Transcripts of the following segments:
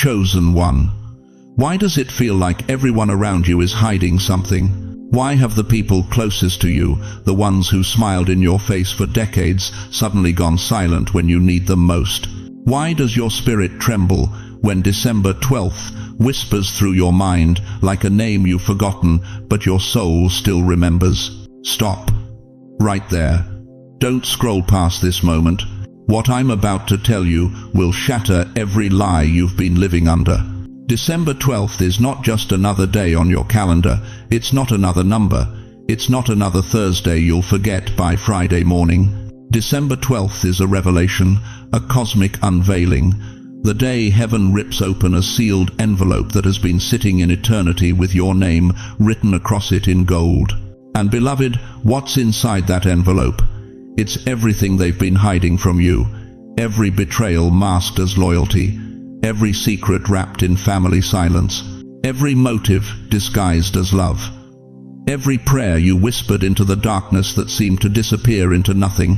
chosen one. Why does it feel like everyone around you is hiding something? Why have the people closest to you, the ones who smiled in your face for decades, suddenly gone silent when you need them most? Why does your spirit tremble when December 12th whispers through your mind like a name you've forgotten, but your soul still remembers? Stop. Right there. Don't scroll past this moment. What I'm about to tell you will shatter every lie you've been living under. December 12th is not just another day on your calendar. It's not another number. It's not another Thursday you'll forget by Friday morning. December 12th is a revelation, a cosmic unveiling. The day heaven rips open a sealed envelope that has been sitting in eternity with your name written across it in gold. And beloved, what's inside that envelope? It's everything they've been hiding from you. Every betrayal masked as loyalty. Every secret wrapped in family silence. Every motive disguised as love. Every prayer you whispered into the darkness that seemed to disappear into nothing.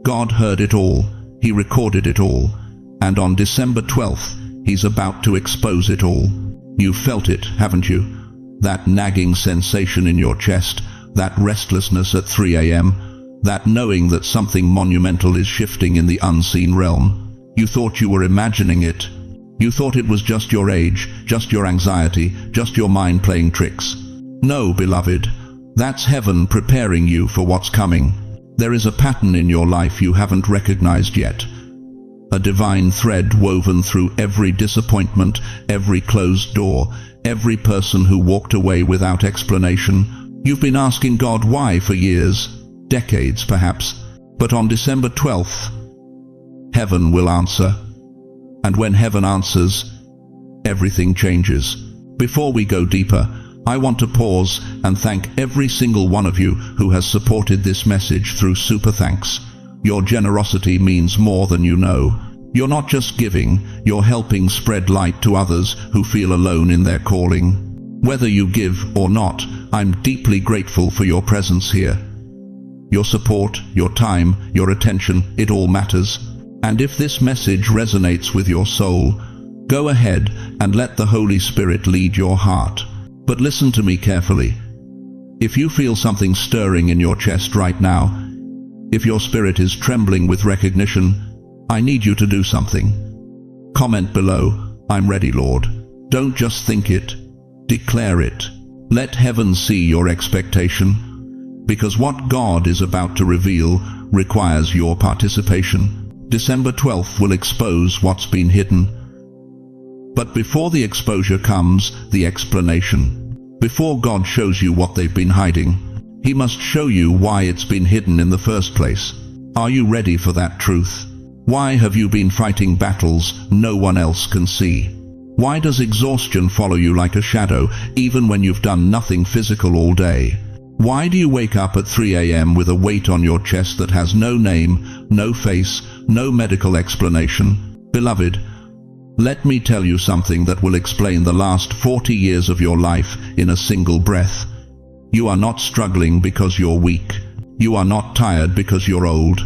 God heard it all. He recorded it all. And on December 12th, He's about to expose it all. You've felt it, haven't you? That nagging sensation in your chest, that restlessness at 3 a.m., that knowing that something monumental is shifting in the unseen realm. You thought you were imagining it. You thought it was just your age, just your anxiety, just your mind playing tricks. No, beloved, that's heaven preparing you for what's coming. There is a pattern in your life you haven't recognized yet. A divine thread woven through every disappointment, every closed door, every person who walked away without explanation. You've been asking God why for years, decades perhaps, but on December 12th, heaven will answer. And when heaven answers, everything changes. Before we go deeper, I want to pause and thank every single one of you who has supported this message through Super Thanks. Your generosity means more than you know. You're not just giving, you're helping spread light to others who feel alone in their calling. Whether you give or not, I'm deeply grateful for your presence here. Your support, your time, your attention, it all matters. And if this message resonates with your soul, go ahead and let the Holy Spirit lead your heart. But listen to me carefully. If you feel something stirring in your chest right now, if your spirit is trembling with recognition, I need you to do something. Comment below, I'm ready, Lord. Don't just think it, declare it. Let heaven see your expectation, because what God is about to reveal requires your participation. December 12th will expose what's been hidden. But before the exposure comes the explanation. Before God shows you what they've been hiding, He must show you why it's been hidden in the first place. Are you ready for that truth? Why have you been fighting battles no one else can see? Why does exhaustion follow you like a shadow, even when you've done nothing physical all day? Why do you wake up at 3 a.m. with a weight on your chest that has no name, no face, no medical explanation? Beloved, let me tell you something that will explain the last 40 years of your life in a single breath. You are not struggling because you're weak. You are not tired because you're old.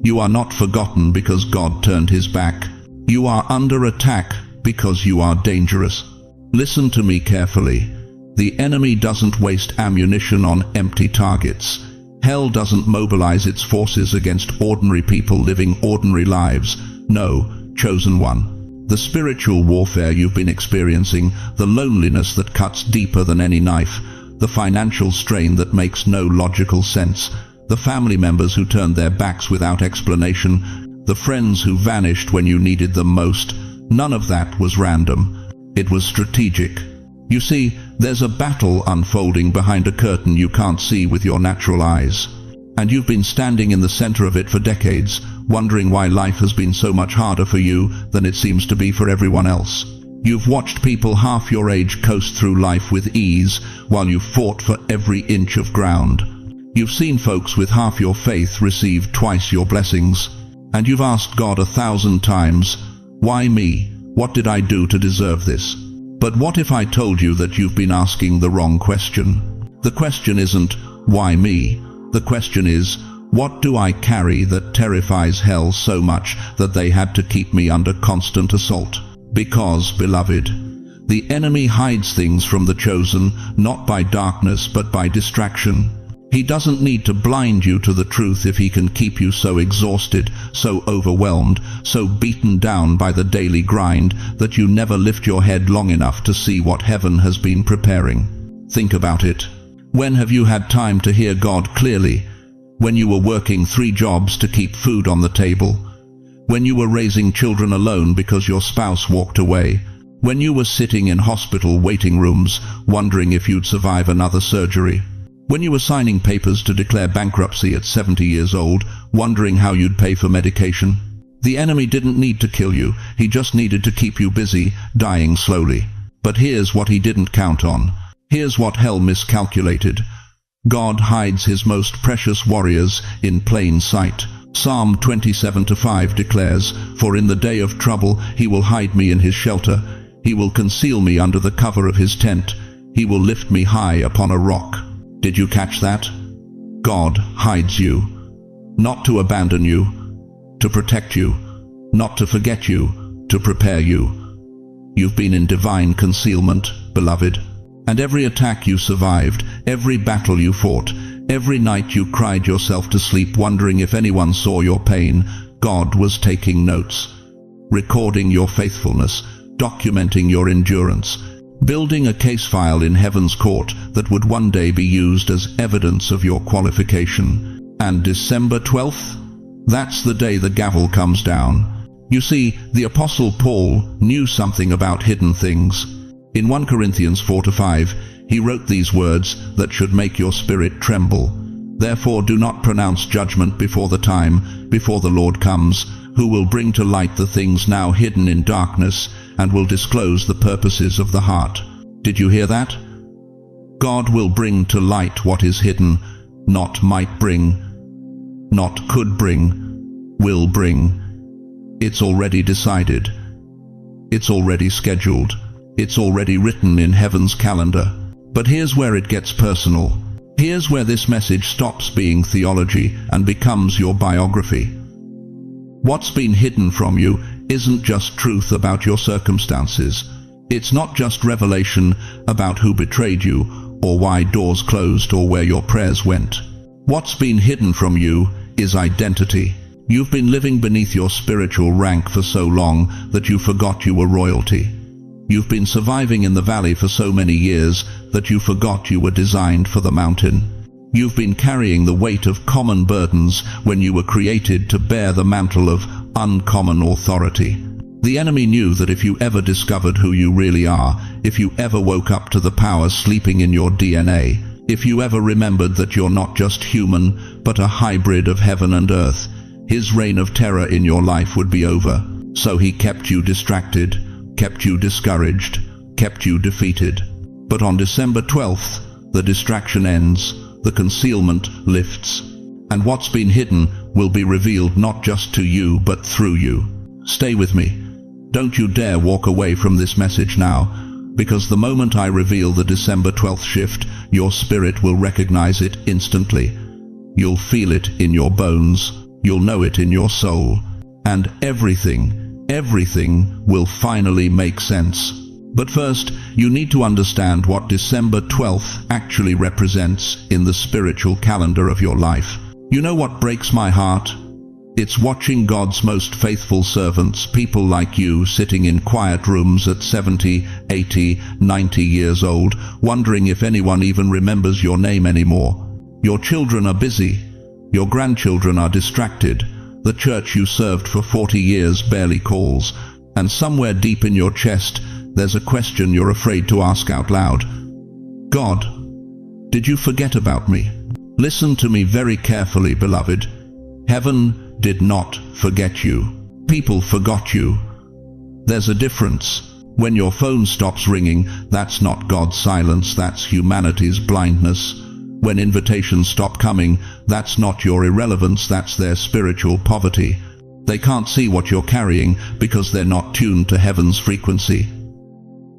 You are not forgotten because God turned His back. You are under attack because you are dangerous. Listen to me carefully. The enemy doesn't waste ammunition on empty targets. Hell doesn't mobilize its forces against ordinary people living ordinary lives. No, chosen one. The spiritual warfare you've been experiencing, the loneliness that cuts deeper than any knife, the financial strain that makes no logical sense, the family members who turned their backs without explanation, the friends who vanished when you needed them most, none of that was random. It was strategic. You see, there's a battle unfolding behind a curtain you can't see with your natural eyes. And you've been standing in the center of it for decades, wondering why life has been so much harder for you than it seems to be for everyone else. You've watched people half your age coast through life with ease, while you've fought for every inch of ground. You've seen folks with half your faith receive twice your blessings. And you've asked God 1,000 times, why me? What did I do to deserve this? But what if I told you that you've been asking the wrong question? The question isn't, why me? The question is, what do I carry that terrifies hell so much that they had to keep me under constant assault? Because, beloved, the enemy hides things from the chosen, not by darkness but by distraction. He doesn't need to blind you to the truth if he can keep you so exhausted, so overwhelmed, so beaten down by the daily grind that you never lift your head long enough to see what heaven has been preparing. Think about it. When have you had time to hear God clearly? When you were working 3 jobs to keep food on the table? When you were raising children alone because your spouse walked away? When you were sitting in hospital waiting rooms, wondering if you'd survive another surgery? When you were signing papers to declare bankruptcy at 70 years old, wondering how you'd pay for medication? The enemy didn't need to kill you, he just needed to keep you busy, dying slowly. But here's what he didn't count on. Here's what hell miscalculated. God hides his most precious warriors in plain sight. Psalm 27:5 declares, "For in the day of trouble he will hide me in his shelter. He will conceal me under the cover of his tent. He will lift me high upon a rock." Did you catch that? God hides you, not to abandon you, to protect you, not to forget you, to prepare you. You've been in divine concealment, beloved. And every attack you survived, every battle you fought, every night you cried yourself to sleep wondering if anyone saw your pain, God was taking notes, recording your faithfulness, documenting your endurance, building a case file in heaven's court that would one day be used as evidence of your qualification. And December 12th? That's the day the gavel comes down. You see, the Apostle Paul knew something about hidden things. In 1 Corinthians 4-5, he wrote these words that should make your spirit tremble. "Therefore do not pronounce judgment before the time, before the Lord comes, who will bring to light the things now hidden in darkness, and will disclose the purposes of the heart." Did you hear that? God will bring to light what is hidden, not might bring, not could bring, will bring. It's already decided. It's already scheduled. It's already written in heaven's calendar. But here's where it gets personal. Here's where this message stops being theology and becomes your biography. What's been hidden from you isn't just truth about your circumstances. It's not just revelation about who betrayed you, or why doors closed, or where your prayers went. What's been hidden from you is identity. You've been living beneath your spiritual rank for so long that you forgot you were royalty. You've been surviving in the valley for so many years that you forgot you were designed for the mountain. You've been carrying the weight of common burdens when you were created to bear the mantle of uncommon authority. The enemy knew that if you ever discovered who you really are, if you ever woke up to the power sleeping in your DNA, if you ever remembered that you're not just human, but a hybrid of heaven and earth, his reign of terror in your life would be over. So he kept you distracted, kept you discouraged, kept you defeated. But on December 12th, the distraction ends, the concealment lifts, and what's been hidden will be revealed not just to you but through you. Stay with me. Don't you dare walk away from this message now, because the moment I reveal the December 12th shift, your spirit will recognize it instantly. You'll feel it in your bones, you'll know it in your soul, and everything will finally make sense. But first, you need to understand what December 12th actually represents in the spiritual calendar of your life. You know what breaks my heart? It's watching God's most faithful servants, people like you, sitting in quiet rooms at 70, 80, 90 years old, wondering if anyone even remembers your name anymore. Your children are busy. Your grandchildren are distracted. The church you served for 40 years barely calls. And somewhere deep in your chest, there's a question you're afraid to ask out loud. God, did you forget about me? Listen to me very carefully, beloved. Heaven did not forget you. People forgot you. There's a difference. When your phone stops ringing, that's not God's silence, that's humanity's blindness. When invitations stop coming, that's not your irrelevance, that's their spiritual poverty. They can't see what you're carrying because they're not tuned to heaven's frequency.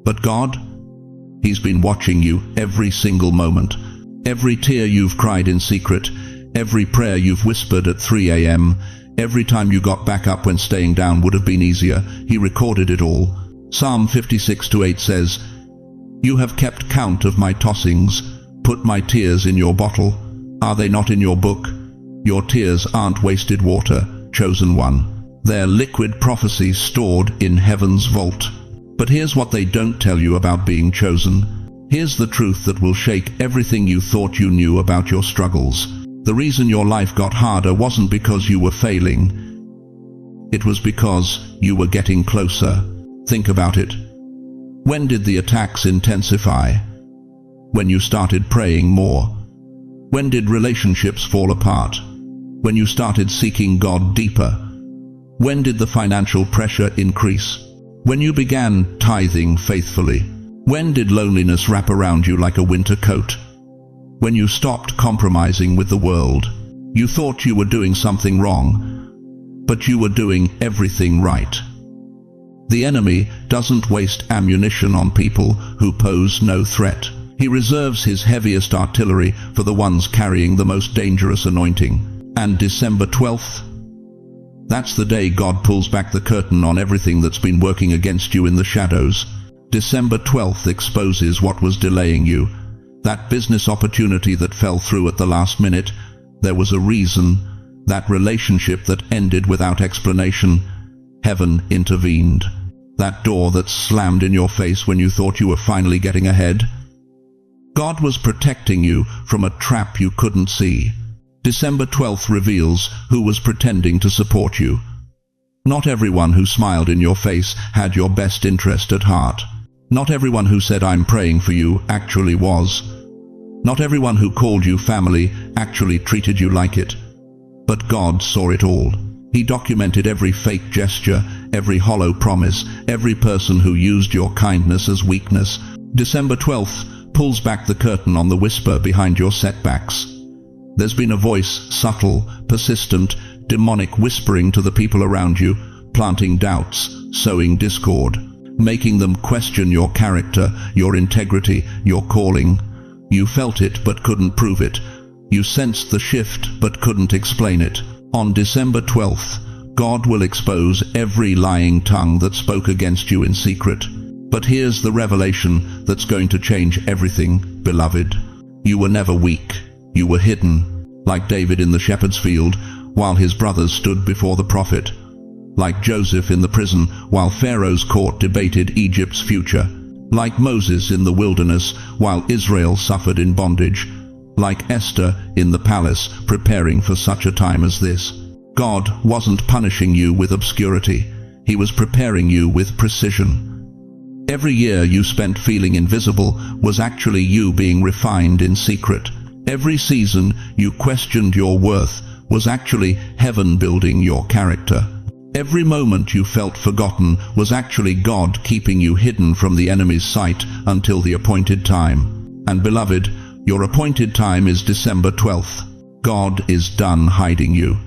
But God, He's been watching you every single moment. Every tear you've cried in secret, every prayer you've whispered at 3 a.m., every time you got back up when staying down would have been easier, He recorded it all. Psalm 56:8 says, "You have kept count of my tossings, put my tears in your bottle. Are they not in your book? Your tears aren't wasted water, chosen one. They're liquid prophecies stored in heaven's vault." But here's what they don't tell you about being chosen. Here's the truth that will shake everything you thought you knew about your struggles. The reason your life got harder wasn't because you were failing. It was because you were getting closer. Think about it. When did the attacks intensify? When you started praying more. When did relationships fall apart? When you started seeking God deeper. When did the financial pressure increase? When you began tithing faithfully. When did loneliness wrap around you like a winter coat? When you stopped compromising with the world. You thought you were doing something wrong, but you were doing everything right. The enemy doesn't waste ammunition on people who pose no threat. He reserves his heaviest artillery for the ones carrying the most dangerous anointing. And December 12th? That's the day God pulls back the curtain on everything that's been working against you in the shadows. December 12th exposes what was delaying you. That business opportunity that fell through at the last minute. There was a reason. That relationship that ended without explanation. Heaven intervened. That door that slammed in your face when you thought you were finally getting ahead. God was protecting you from a trap you couldn't see. December 12th reveals who was pretending to support you. Not everyone who smiled in your face had your best interest at heart. Not everyone who said "I'm praying for you" actually was. Not everyone who called you family actually treated you like it. But God saw it all. He documented every fake gesture, every hollow promise, every person who used your kindness as weakness. December 12th pulls back the curtain on the whisper behind your setbacks. There's been a voice, subtle, persistent, demonic, whispering to the people around you, planting doubts, sowing discord, making them question your character, your integrity, your calling. You felt it but couldn't prove it. You sensed the shift but couldn't explain it. On December 12th, God will expose every lying tongue that spoke against you in secret. But here's the revelation that's going to change everything, beloved. You were never weak. You were hidden, like David in the shepherd's field, while his brothers stood before the prophet. Like Joseph in the prison, while Pharaoh's court debated Egypt's future. Like Moses in the wilderness, while Israel suffered in bondage. Like Esther in the palace, preparing for such a time as this. God wasn't punishing you with obscurity. He was preparing you with precision. Every year you spent feeling invisible was actually you being refined in secret. Every season you questioned your worth was actually heaven building your character. Every moment you felt forgotten was actually God keeping you hidden from the enemy's sight until the appointed time. And beloved, your appointed time is December 12th. God is done hiding you.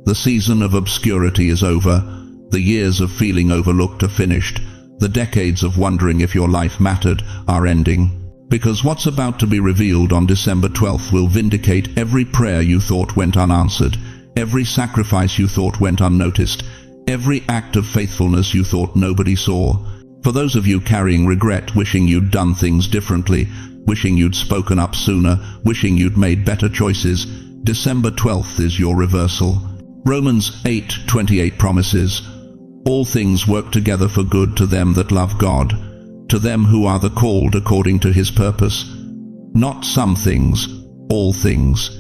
The season of obscurity is over. The years of feeling overlooked are finished. The decades of wondering if your life mattered are ending. Because what's about to be revealed on December 12th will vindicate every prayer you thought went unanswered, every sacrifice you thought went unnoticed, every act of faithfulness you thought nobody saw. For those of you carrying regret, wishing you'd done things differently, wishing you'd spoken up sooner, wishing you'd made better choices, December 12th is your reversal. Romans 8:28 promises, "All things work together for good to them that love God, to them who are the called according to his purpose." Not some things, all things.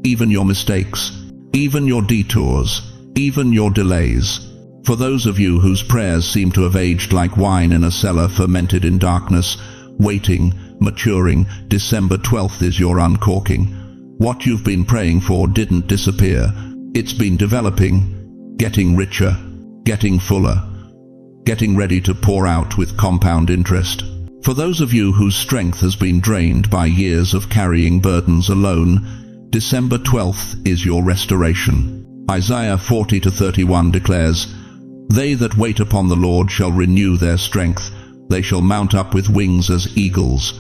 Even your mistakes, even your detours, even your delays. For those of you whose prayers seem to have aged like wine in a cellar fermented in darkness, waiting, maturing, December 12th is your uncorking. What you've been praying for didn't disappear. It's been developing, getting richer, getting fuller, getting ready to pour out with compound interest. For those of you whose strength has been drained by years of carrying burdens alone, December 12th is your restoration. Isaiah 40:31 declares, "They that wait upon the Lord shall renew their strength. They shall mount up with wings as eagles."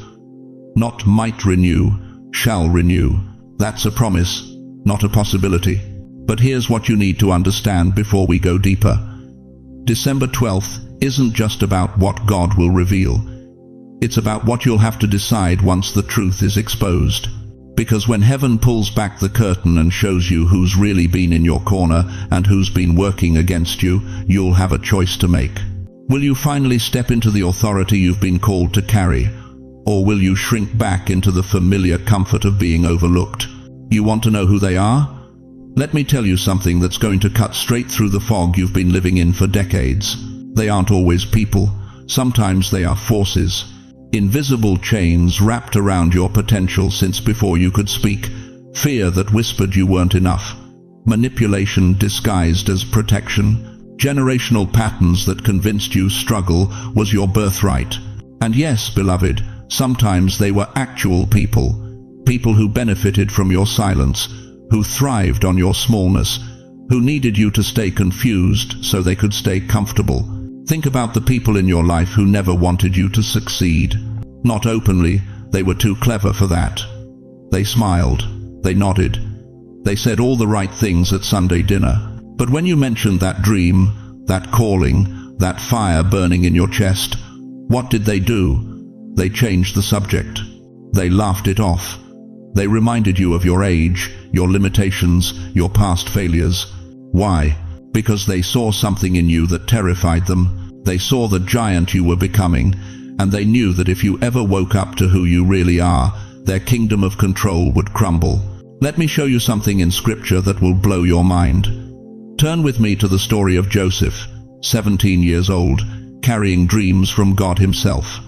Not might renew, shall renew. That's a promise, not a possibility. But here's what you need to understand before we go deeper. December 12th isn't just about what God will reveal. It's about what you'll have to decide once the truth is exposed. Because when heaven pulls back the curtain and shows you who's really been in your corner and who's been working against you, you'll have a choice to make. Will you finally step into the authority you've been called to carry? Or will you shrink back into the familiar comfort of being overlooked? You want to know who they are? Let me tell you something that's going to cut straight through the fog you've been living in for decades. They aren't always people. Sometimes they are forces. Invisible chains wrapped around your potential since before you could speak. Fear that whispered you weren't enough. Manipulation disguised as protection. Generational patterns that convinced you struggle was your birthright. And yes, beloved, sometimes they were actual people. People who benefited from your silence, who thrived on your smallness, who needed you to stay confused so they could stay comfortable. Think about the people in your life who never wanted you to succeed. Not openly, they were too clever for that. They smiled, they nodded, they said all the right things at Sunday dinner. But when you mentioned that dream, that calling, that fire burning in your chest, what did they do? They changed the subject. They laughed it off. They reminded you of your age, your limitations, your past failures. Why? Because they saw something in you that terrified them. They saw the giant you were becoming, and they knew that if you ever woke up to who you really are, their kingdom of control would crumble. Let me show you something in Scripture that will blow your mind. Turn with me to the story of Joseph, 17 years old, carrying dreams from God himself.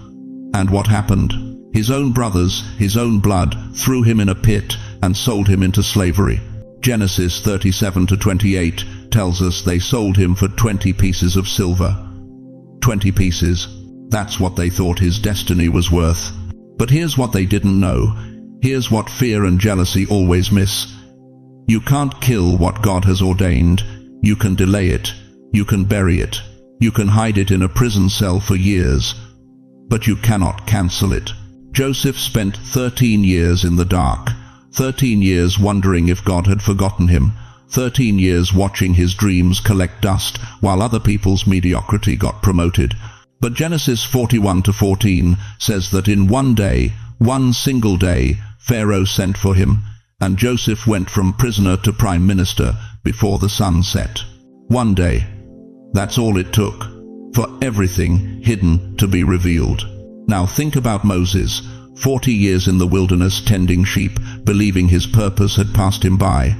And what happened? His own brothers, his own blood, threw him in a pit and sold him into slavery. Genesis 37-28 tells us they sold him for 20 pieces of silver. 20 pieces. That's what they thought his destiny was worth. But here's what they didn't know. Here's what fear and jealousy always miss. You can't kill what God has ordained. You can delay it. You can bury it. You can hide it in a prison cell for years. But you cannot cancel it. Joseph spent 13 years in the dark. 13 years wondering if God had forgotten him. 13 years watching his dreams collect dust while other people's mediocrity got promoted. But Genesis 41-14 says that in one day, one single day, Pharaoh sent for him, and Joseph went from prisoner to prime minister before the sun set. One day. That's all it took for everything hidden to be revealed. Now think about Moses, 40 years in the wilderness tending sheep, believing his purpose had passed him by.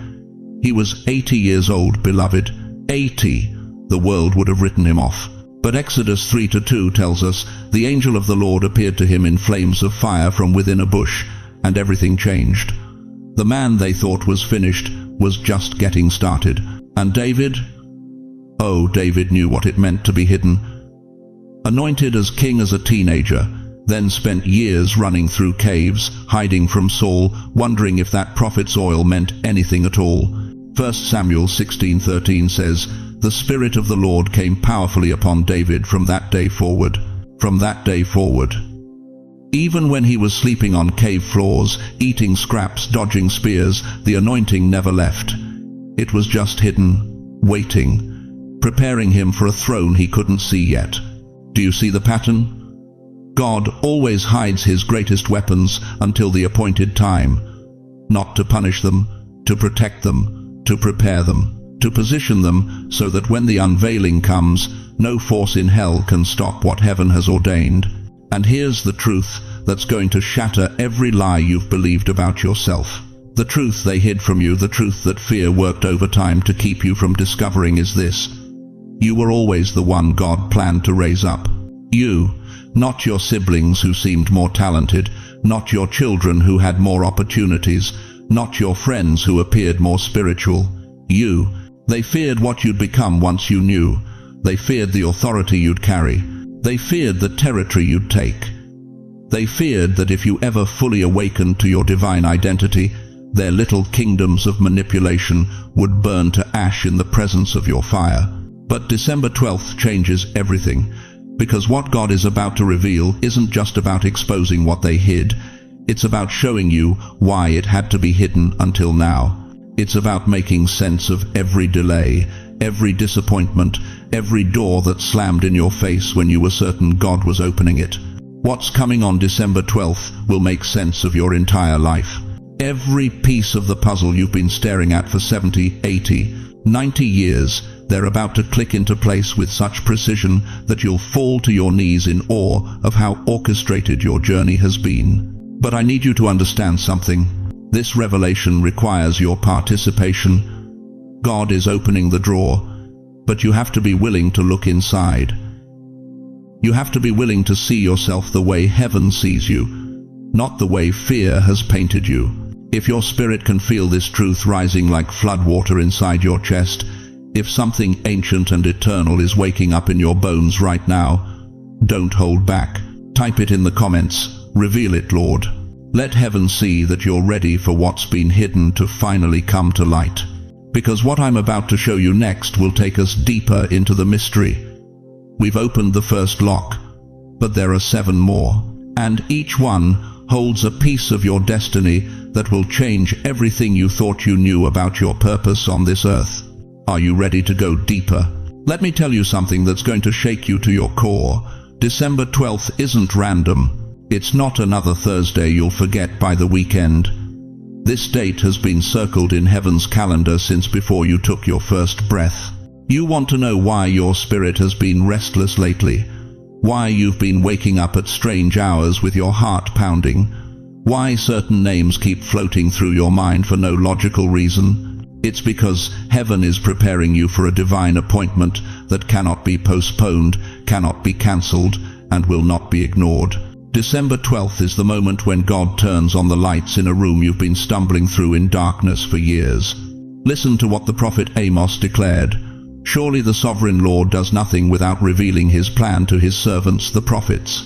He was 80 years old, beloved. 80. The world would have written him off. But Exodus 3-2 tells us, the angel of the Lord appeared to him in flames of fire from within a bush, and everything changed. The man they thought was finished was just getting started. And David? Oh, David knew what it meant to be hidden. Anointed as king as a teenager, then spent years running through caves, hiding from Saul, wondering if that prophet's oil meant anything at all. 1 Samuel 16:13 says, the Spirit of the Lord came powerfully upon David from that day forward. From that day forward. Even when he was sleeping on cave floors, eating scraps, dodging spears, the anointing never left. It was just hidden, waiting, preparing him for a throne he couldn't see yet. Do you see the pattern? God always hides his greatest weapons until the appointed time. Not to punish them, to protect them, to prepare them, to position them so that when the unveiling comes, no force in hell can stop what heaven has ordained. And here's the truth that's going to shatter every lie you've believed about yourself. The truth they hid from you, the truth that fear worked overtime to keep you from discovering is this. You were always the one God planned to raise up. You, not your siblings who seemed more talented, not your children who had more opportunities, not your friends who appeared more spiritual. You. They feared what you'd become once you knew. They feared the authority you'd carry. They feared the territory you'd take. They feared that if you ever fully awakened to your divine identity, their little kingdoms of manipulation would burn to ash in the presence of your fire. But December 12th changes everything, because what God is about to reveal isn't just about exposing what they hid. It's about showing you why it had to be hidden until now. It's about making sense of every delay, every disappointment, every door that slammed in your face when you were certain God was opening it. What's coming on December 12th will make sense of your entire life. Every piece of the puzzle you've been staring at for 70, 80, 90 years, they're about to click into place with such precision that you'll fall to your knees in awe of how orchestrated your journey has been. But I need you to understand something. This revelation requires your participation. God is opening the drawer, but you have to be willing to look inside. You have to be willing to see yourself the way heaven sees you, not the way fear has painted you. If your spirit can feel this truth rising like floodwater inside your chest, if something ancient and eternal is waking up in your bones right now, don't hold back. Type it in the comments. Reveal it, Lord. Let heaven see that you're ready for what's been hidden to finally come to light. Because what I'm about to show you next will take us deeper into the mystery. We've opened the first lock, but there are 7 more, and each one holds a piece of your destiny that will change everything you thought you knew about your purpose on this earth. Are you ready to go deeper? Let me tell you something that's going to shake you to your core. December 12th isn't random. It's not another Thursday you'll forget by the weekend. This date has been circled in heaven's calendar since before you took your first breath. You want to know why your spirit has been restless lately, why you've been waking up at strange hours with your heart pounding, why certain names keep floating through your mind for no logical reason. It's because heaven is preparing you for a divine appointment that cannot be postponed, cannot be cancelled, and will not be ignored. December 12th is the moment when God turns on the lights in a room you've been stumbling through in darkness for years. Listen to what the prophet Amos declared. Surely the sovereign Lord does nothing without revealing his plan to his servants, the prophets.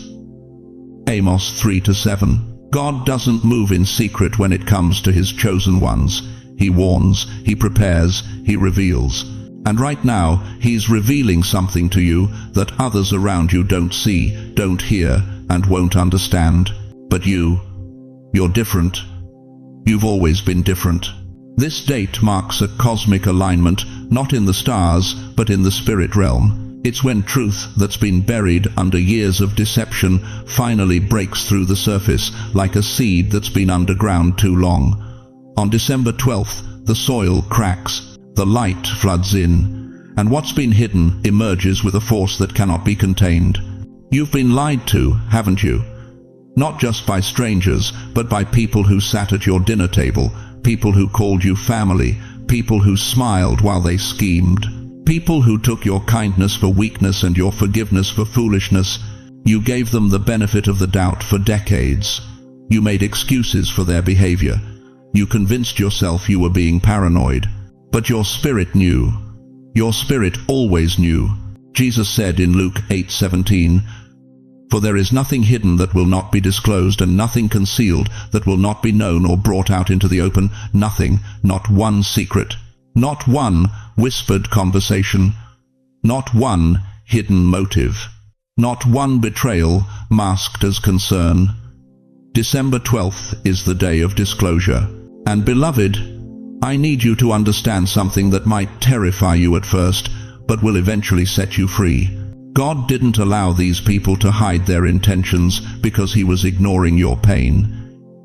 Amos 3-7. God doesn't move in secret when it comes to his chosen ones. He warns, he prepares, he reveals. And right now, he's revealing something to you that others around you don't see, don't hear, and won't understand. But you're different. You've always been different. This date marks a cosmic alignment, not in the stars, but in the spirit realm. It's when truth that's been buried under years of deception finally breaks through the surface, like a seed that's been underground too long. On December 12th, the soil cracks, the light floods in, and what's been hidden emerges with a force that cannot be contained. You've been lied to, haven't you? Not just by strangers, but by people who sat at your dinner table, people who called you family, people who smiled while they schemed, people who took your kindness for weakness and your forgiveness for foolishness. You gave them the benefit of the doubt for decades. You made excuses for their behavior. You convinced yourself you were being paranoid. But your spirit knew. Your spirit always knew. Jesus said in Luke 8:17, "For there is nothing hidden that will not be disclosed, and nothing concealed that will not be known or brought out into the open. Nothing, not one secret, not one whispered conversation, not one hidden motive, not one betrayal masked as concern." December 12th is the day of disclosure. And beloved, I need you to understand something that might terrify you at first, but will eventually set you free. God didn't allow these people to hide their intentions because he was ignoring your pain.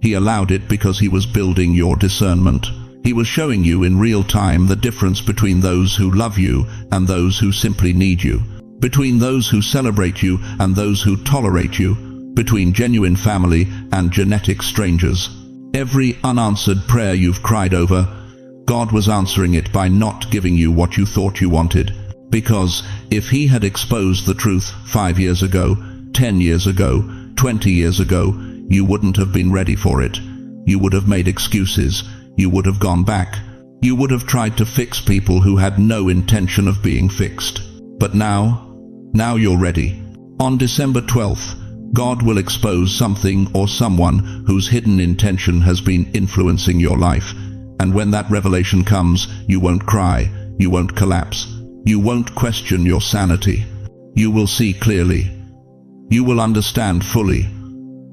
He allowed it because he was building your discernment. He was showing you in real time the difference between those who love you and those who simply need you, between those who celebrate you and those who tolerate you, between genuine family and genetic strangers. Every unanswered prayer you've cried over, God was answering it by not giving you what you thought you wanted. Because if he had exposed the truth 5 years ago, 10 years ago, 20 years ago, you wouldn't have been ready for it. You would have made excuses. You would have gone back. You would have tried to fix people who had no intention of being fixed. But now you're ready. On December 12th, God will expose something or someone whose hidden intention has been influencing your life. And when that revelation comes, you won't cry, you won't collapse, you won't question your sanity. You will see clearly. You will understand fully.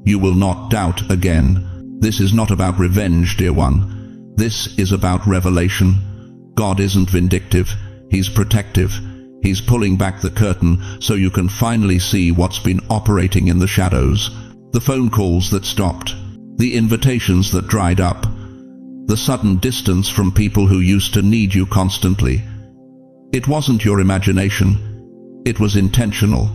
You will not doubt again. This is not about revenge, dear one. This is about revelation. God isn't vindictive, he's protective. He's pulling back the curtain so you can finally see what's been operating in the shadows. The phone calls that stopped, the invitations that dried up, the sudden distance from people who used to need you constantly. It wasn't your imagination, it was intentional.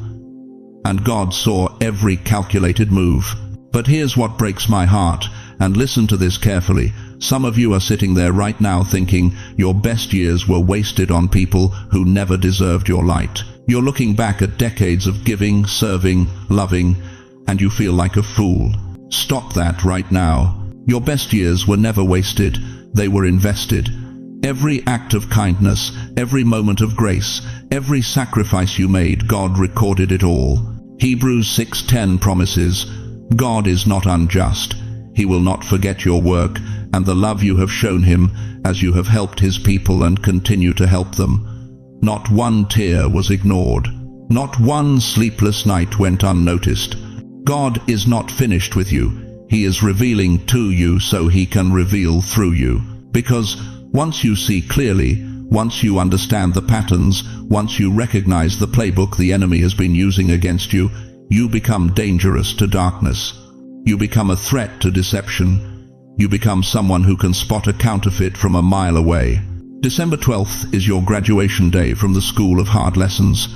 And God saw every calculated move. But here's what breaks my heart, and listen to this carefully. Some of you are sitting there right now thinking your best years were wasted on people who never deserved your light. You're looking back at decades of giving, serving, loving, and you feel like a fool. Stop that right now. Your best years were never wasted, they were invested. Every act of kindness, every moment of grace, every sacrifice you made, God recorded it all. Hebrews 6:10 promises, God is not unjust. He will not forget your work and the love you have shown him as you have helped his people and continue to help them. Not one tear was ignored. Not one sleepless night went unnoticed. God is not finished with you. He is revealing to you so he can reveal through you. Because once you see clearly, once you understand the patterns, once you recognize the playbook the enemy has been using against you, you become dangerous to darkness. You become a threat to deception. You become someone who can spot a counterfeit from a mile away. December 12th is your graduation day from the school of hard lessons.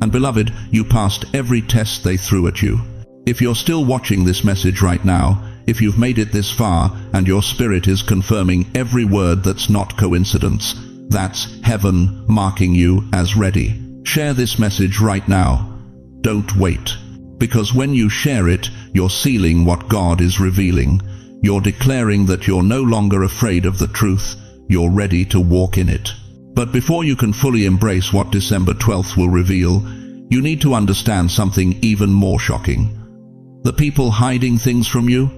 And beloved, you passed every test they threw at you. If you're still watching this message right now, if you've made it this far and your spirit is confirming every word that's not coincidence, that's heaven marking you as ready. Share this message right now. Don't wait. Because when you share it, you're sealing what God is revealing. You're declaring that you're no longer afraid of the truth. You're ready to walk in it. But before you can fully embrace what December 12th will reveal, you need to understand something even more shocking. The people hiding things from you,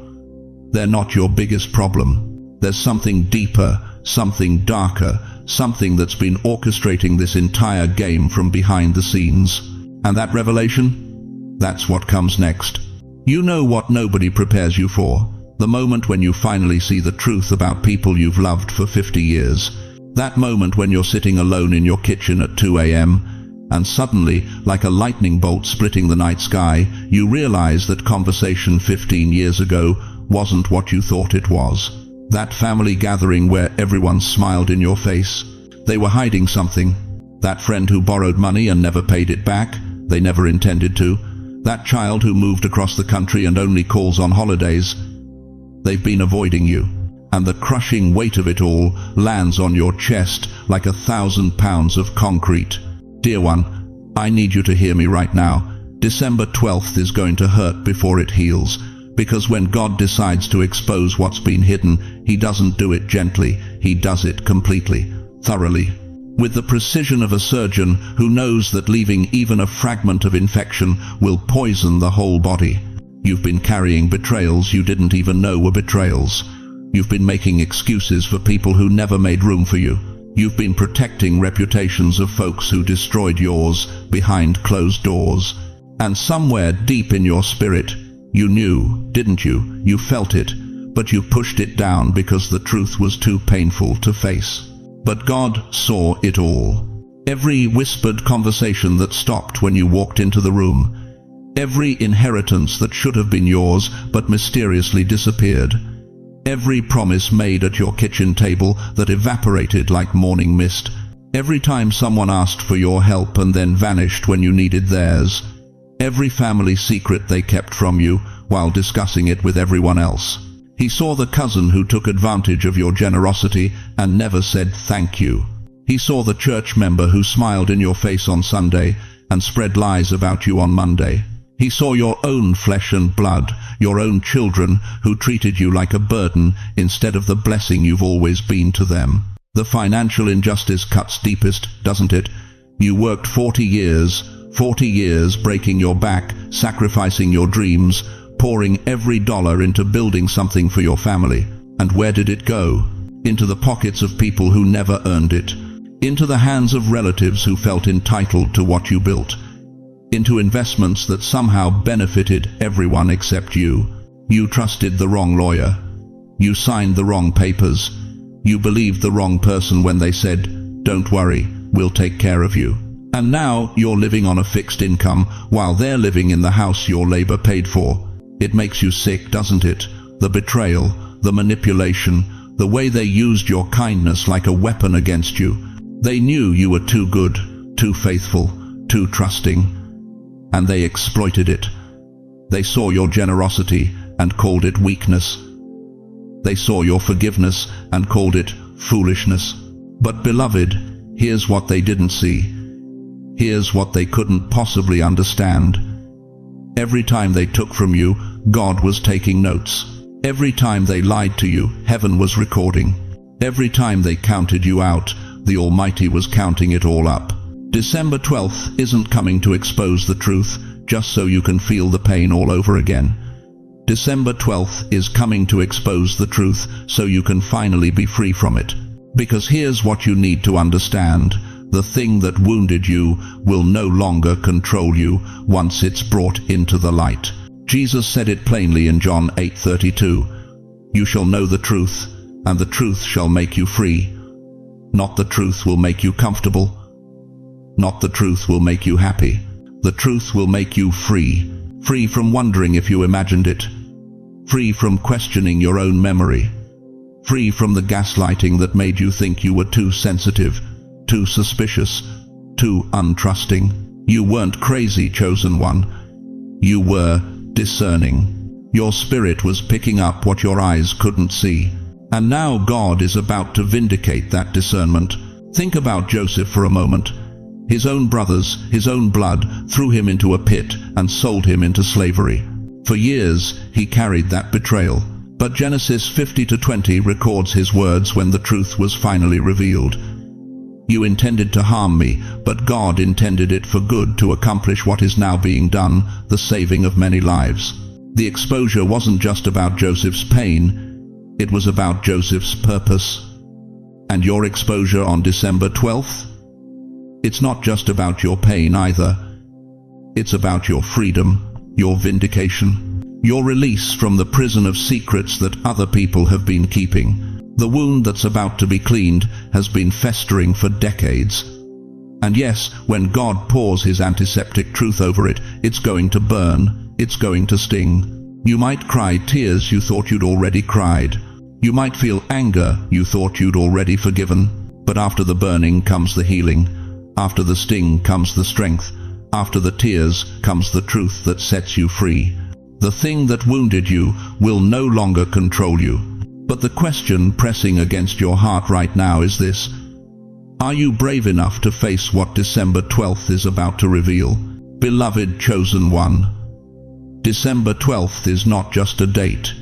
they're not your biggest problem. There's something deeper, something darker, something that's been orchestrating this entire game from behind the scenes. And that revelation? That's what comes next. You know what nobody prepares you for. The moment when you finally see the truth about people you've loved for 50 years. That moment when you're sitting alone in your kitchen at 2 a.m. and suddenly, like a lightning bolt splitting the night sky, you realize that conversation 15 years ago wasn't what you thought it was. That family gathering where everyone smiled in your face. They were hiding something. That friend who borrowed money and never paid it back. They never intended to. That child who moved across the country and only calls on holidays. They've been avoiding you. And the crushing weight of it all lands on your chest like 1,000 pounds of concrete. Dear one, I need you to hear me right now. December 12th is going to hurt before it heals. Because when God decides to expose what's been hidden, he doesn't do it gently. He does it completely, thoroughly. With the precision of a surgeon who knows that leaving even a fragment of infection will poison the whole body. You've been carrying betrayals you didn't even know were betrayals. You've been making excuses for people who never made room for you. You've been protecting reputations of folks who destroyed yours behind closed doors. And somewhere deep in your spirit, you knew, didn't you? You felt it, but you pushed it down because the truth was too painful to face. But God saw it all. Every whispered conversation that stopped when you walked into the room. Every inheritance that should have been yours but mysteriously disappeared. Every promise made at your kitchen table that evaporated like morning mist. Every time someone asked for your help and then vanished when you needed theirs. Every family secret they kept from you while discussing it with everyone else. He saw the cousin who took advantage of your generosity and never said thank you. He saw the church member who smiled in your face on Sunday and spread lies about you on Monday. He saw your own flesh and blood, your own children who treated you like a burden instead of the blessing you've always been to them. The financial injustice cuts deepest, doesn't it? You worked 40 years breaking your back, sacrificing your dreams, pouring every dollar into building something for your family. And where did it go? Into the pockets of people who never earned it. Into the hands of relatives who felt entitled to what you built. Into investments that somehow benefited everyone except you. You trusted the wrong lawyer. You signed the wrong papers. You believed the wrong person when they said, "Don't worry, we'll take care of you." And now you're living on a fixed income while they're living in the house your labor paid for. It makes you sick, doesn't it? The betrayal, the manipulation, the way they used your kindness like a weapon against you. They knew you were too good, too faithful, too trusting, and they exploited it. They saw your generosity and called it weakness. They saw your forgiveness and called it foolishness. But beloved, here's what they didn't see. Here's what they couldn't possibly understand. Every time they took from you, God was taking notes. Every time they lied to you, heaven was recording. Every time they counted you out, the Almighty was counting it all up. December 12th isn't coming to expose the truth, just so you can feel the pain all over again. December 12th is coming to expose the truth, so you can finally be free from it. Because here's what you need to understand. The thing that wounded you will no longer control you once it's brought into the light. Jesus said it plainly in John 8:32. You shall know the truth, and the truth shall make you free. Not the truth will make you comfortable. Not the truth will make you happy. The truth will make you free. Free from wondering if you imagined it. Free from questioning your own memory. Free from the gaslighting that made you think you were too sensitive, too suspicious, too untrusting. You weren't crazy, chosen one. You were discerning. Your spirit was picking up what your eyes couldn't see. And now God is about to vindicate that discernment. Think about Joseph for a moment. His own brothers, his own blood, threw him into a pit and sold him into slavery. For years, he carried that betrayal. But Genesis 50:20 records his words when the truth was finally revealed. You intended to harm me, but God intended it for good to accomplish what is now being done, the saving of many lives. The exposure wasn't just about Joseph's pain, it was about Joseph's purpose. And your exposure on December 12th? It's not just about your pain either. It's about your freedom, your vindication, your release from the prison of secrets that other people have been keeping. The wound that's about to be cleaned has been festering for decades. And yes, when God pours his antiseptic truth over it, it's going to burn, it's going to sting. You might cry tears you thought you'd already cried. You might feel anger you thought you'd already forgiven. But after the burning comes the healing. After the sting comes the strength. After the tears comes the truth that sets you free. The thing that wounded you will no longer control you. But the question pressing against your heart right now is this. Are you brave enough to face what December 12th is about to reveal? Beloved chosen one, December 12th is not just a date.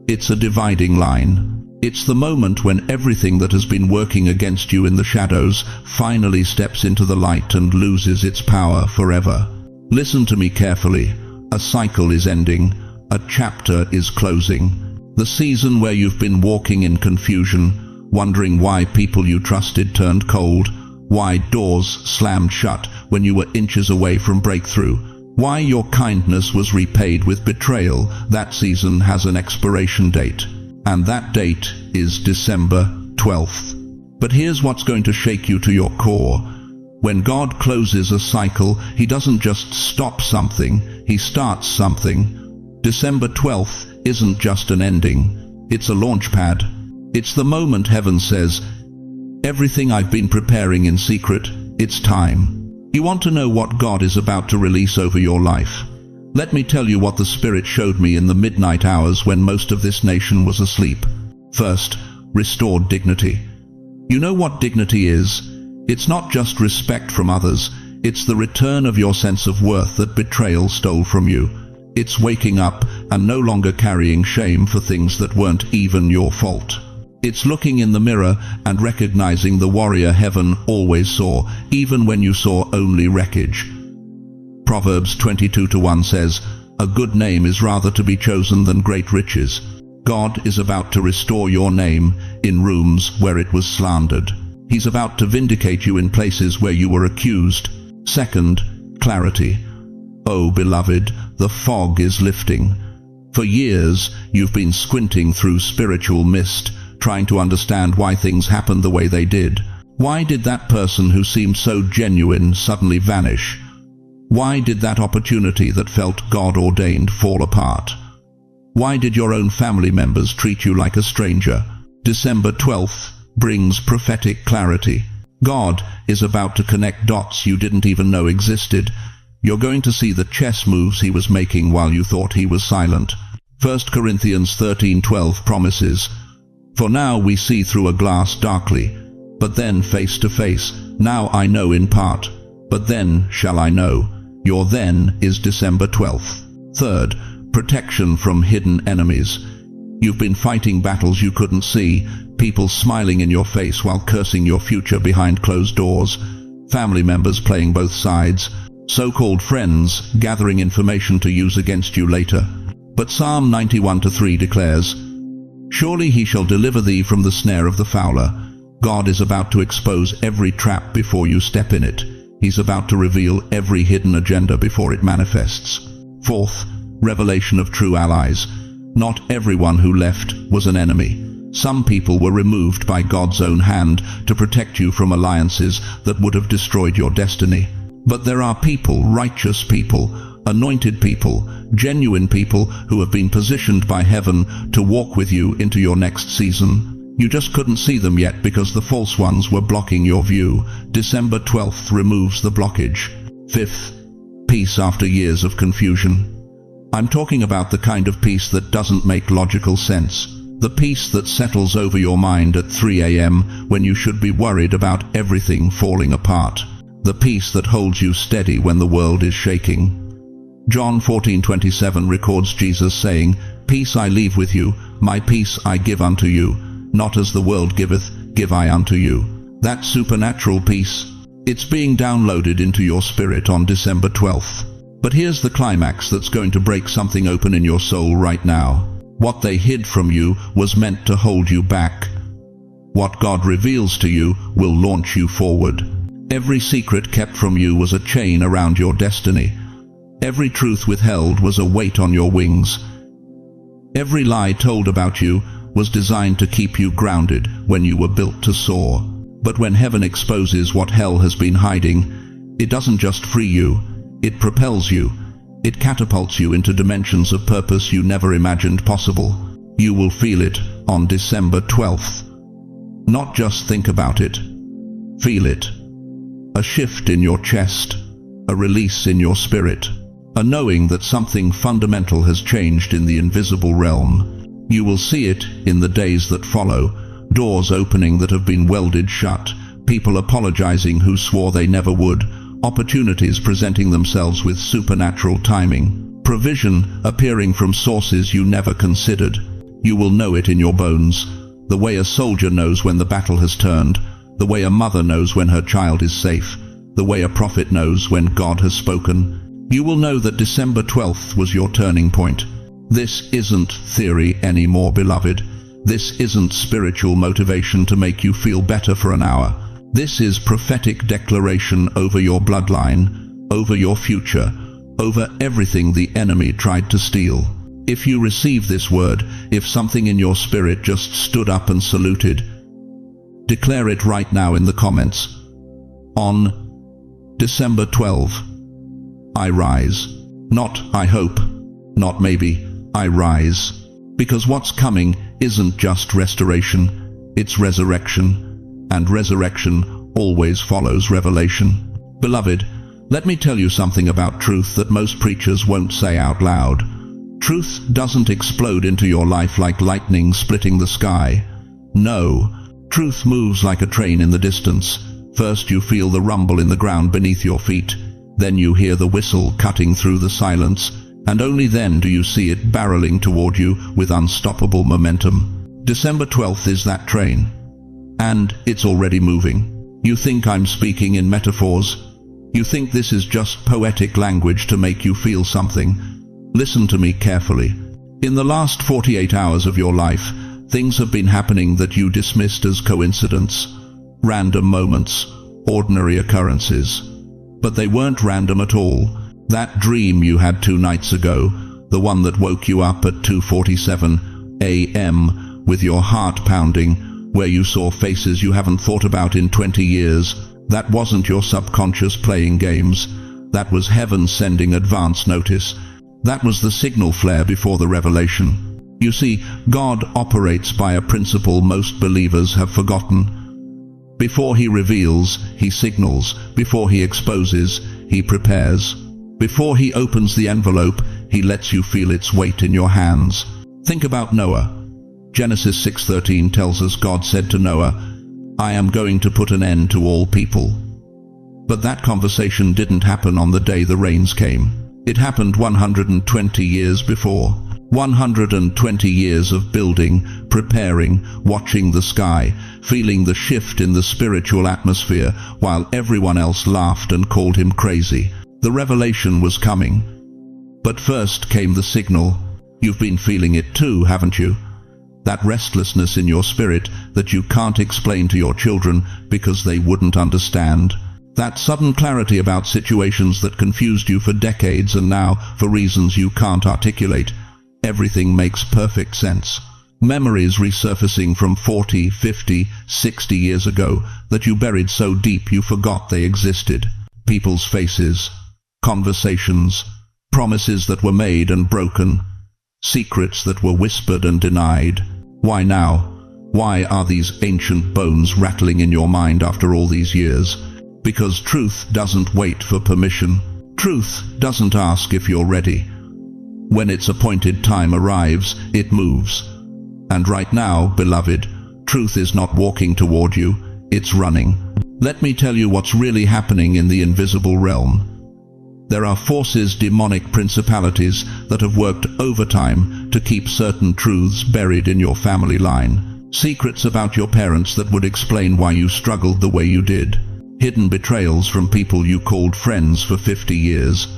It's a dividing line. It's the moment when everything that has been working against you in the shadows finally steps into the light and loses its power forever. Listen to me carefully. A cycle is ending. A chapter is closing. The season where you've been walking in confusion, wondering why people you trusted turned cold, why doors slammed shut when you were inches away from breakthrough, why your kindness was repaid with betrayal, that season has an expiration date. And that date is December 12th. But here's what's going to shake you to your core. When God closes a cycle, he doesn't just stop something, he starts something. December 12th isn't just an ending, it's a launch pad. It's the moment heaven says, everything I've been preparing in secret, it's time. You want to know what God is about to release over your life? Let me tell you what the Spirit showed me in the midnight hours when most of this nation was asleep. First, restored dignity. You know what dignity is? It's not just respect from others, it's the return of your sense of worth that betrayal stole from you. It's waking up and no longer carrying shame for things that weren't even your fault. It's looking in the mirror and recognizing the warrior heaven always saw, even when you saw only wreckage. Proverbs 22:1 says, a good name is rather to be chosen than great riches. God is about to restore your name in rooms where it was slandered. He's about to vindicate you in places where you were accused. Second, clarity. Oh, beloved, the fog is lifting. For years, you've been squinting through spiritual mist, trying to understand why things happened the way they did. Why did that person who seemed so genuine suddenly vanish? Why did that opportunity that felt God-ordained fall apart? Why did your own family members treat you like a stranger? December 12th brings prophetic clarity. God is about to connect dots you didn't even know existed. You're going to see the chess moves he was making while you thought he was silent. 1 Corinthians 13:12 promises, "For now we see through a glass darkly, but then face to face. Now I know in part, but then shall I know." Your then is December 12th. Third, protection from hidden enemies. You've been fighting battles you couldn't see, people smiling in your face while cursing your future behind closed doors, family members playing both sides, so-called friends gathering information to use against you later. But Psalm 91:3 declares, "Surely he shall deliver thee from the snare of the fowler." God is about to expose every trap before you step in it. He's about to reveal every hidden agenda before it manifests. Fourth, revelation of true allies. Not everyone who left was an enemy. Some people were removed by God's own hand to protect you from alliances that would have destroyed your destiny. But there are people, righteous people, anointed people, genuine people who have been positioned by heaven to walk with you into your next season. You just couldn't see them yet because the false ones were blocking your view. December 12th removes the blockage. Fifth, peace after years of confusion. I'm talking about the kind of peace that doesn't make logical sense. The peace that settles over your mind at 3 a.m. when you should be worried about everything falling apart. The peace that holds you steady when the world is shaking. John 14:27 records Jesus saying, "Peace I leave with you, my peace I give unto you. Not as the world giveth, give I unto you." That supernatural peace, it's being downloaded into your spirit on December 12th. But here's the climax that's going to break something open in your soul right now. What they hid from you was meant to hold you back. What God reveals to you will launch you forward. Every secret kept from you was a chain around your destiny. Every truth withheld was a weight on your wings. Every lie told about you was designed to keep you grounded when you were built to soar. But when heaven exposes what hell has been hiding, it doesn't just free you, it propels you. It catapults you into dimensions of purpose you never imagined possible. You will feel it on December 12th. Not just think about it. Feel it. A shift in your chest, a release in your spirit, a knowing that something fundamental has changed in the invisible realm. You will see it in the days that follow, doors opening that have been welded shut, people apologizing who swore they never would, opportunities presenting themselves with supernatural timing, provision appearing from sources you never considered. You will know it in your bones, the way a soldier knows when the battle has turned, the way a mother knows when her child is safe, the way a prophet knows when God has spoken. You will know that December 12th was your turning point. This isn't theory anymore, beloved. This isn't spiritual motivation to make you feel better for an hour. This is prophetic declaration over your bloodline, over your future, over everything the enemy tried to steal. If you receive this word, if something in your spirit just stood up and saluted, declare it right now in the comments. On December 12, I rise. Not I hope, not maybe, I rise. Because what's coming isn't just restoration, it's resurrection. And resurrection always follows revelation. Beloved, let me tell you something about truth that most preachers won't say out loud. Truth doesn't explode into your life like lightning splitting the sky. No, truth moves like a train in the distance. First you feel the rumble in the ground beneath your feet, then you hear the whistle cutting through the silence, and only then do you see it barreling toward you with unstoppable momentum. December 12th is that train. And it's already moving. You think I'm speaking in metaphors? You think this is just poetic language to make you feel something? Listen to me carefully. In the last 48 hours of your life, things have been happening that you dismissed as coincidence, random moments, ordinary occurrences. But they weren't random at all. That dream you had 2 nights ago, the one that woke you up at 2:47 a.m. with your heart pounding, where you saw faces you haven't thought about in 20 years. That wasn't your subconscious playing games. That was heaven sending advance notice. That was the signal flare before the revelation. You see, God operates by a principle most believers have forgotten. Before he reveals, he signals. Before he exposes, he prepares. Before he opens the envelope, he lets you feel its weight in your hands. Think about Noah. Genesis 6:13 tells us God said to Noah, "I am going to put an end to all people." But that conversation didn't happen on the day the rains came. It happened 120 years before. 120 years of building, preparing, watching the sky, feeling the shift in the spiritual atmosphere while everyone else laughed and called him crazy. The revelation was coming. But first came the signal. You've been feeling it too, haven't you? That restlessness in your spirit that you can't explain to your children because they wouldn't understand. That sudden clarity about situations that confused you for decades, and now, for reasons you can't articulate, everything makes perfect sense. Memories resurfacing from 40, 50, 60 years ago that you buried so deep you forgot they existed. People's faces, conversations, promises that were made and broken, secrets that were whispered and denied. Why now? Why are these ancient bones rattling in your mind after all these years? Because truth doesn't wait for permission. Truth doesn't ask if you're ready. When its appointed time arrives, it moves. And right now, beloved, truth is not walking toward you, it's running. Let me tell you what's really happening in the invisible realm. There are forces, demonic principalities, that have worked overtime to keep certain truths buried in your family line. Secrets about your parents that would explain why you struggled the way you did. Hidden betrayals from people you called friends for 50 years.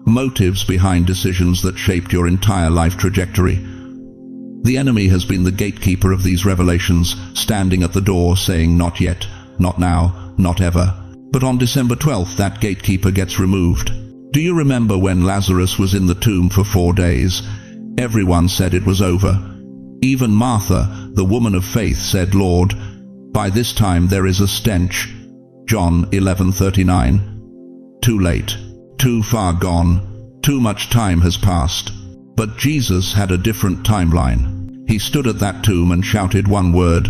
Motives behind decisions that shaped your entire life trajectory. The enemy has been the gatekeeper of these revelations, standing at the door saying, "Not yet, not now, not ever." But on December 12th, that gatekeeper gets removed. Do you remember when Lazarus was in the tomb for 4 days? Everyone said it was over. Even Martha, the woman of faith, said, "Lord, by this time there is a stench." John 11:39. Too late. Too far gone. Too much time has passed. But Jesus had a different timeline. He stood at that tomb and shouted one word,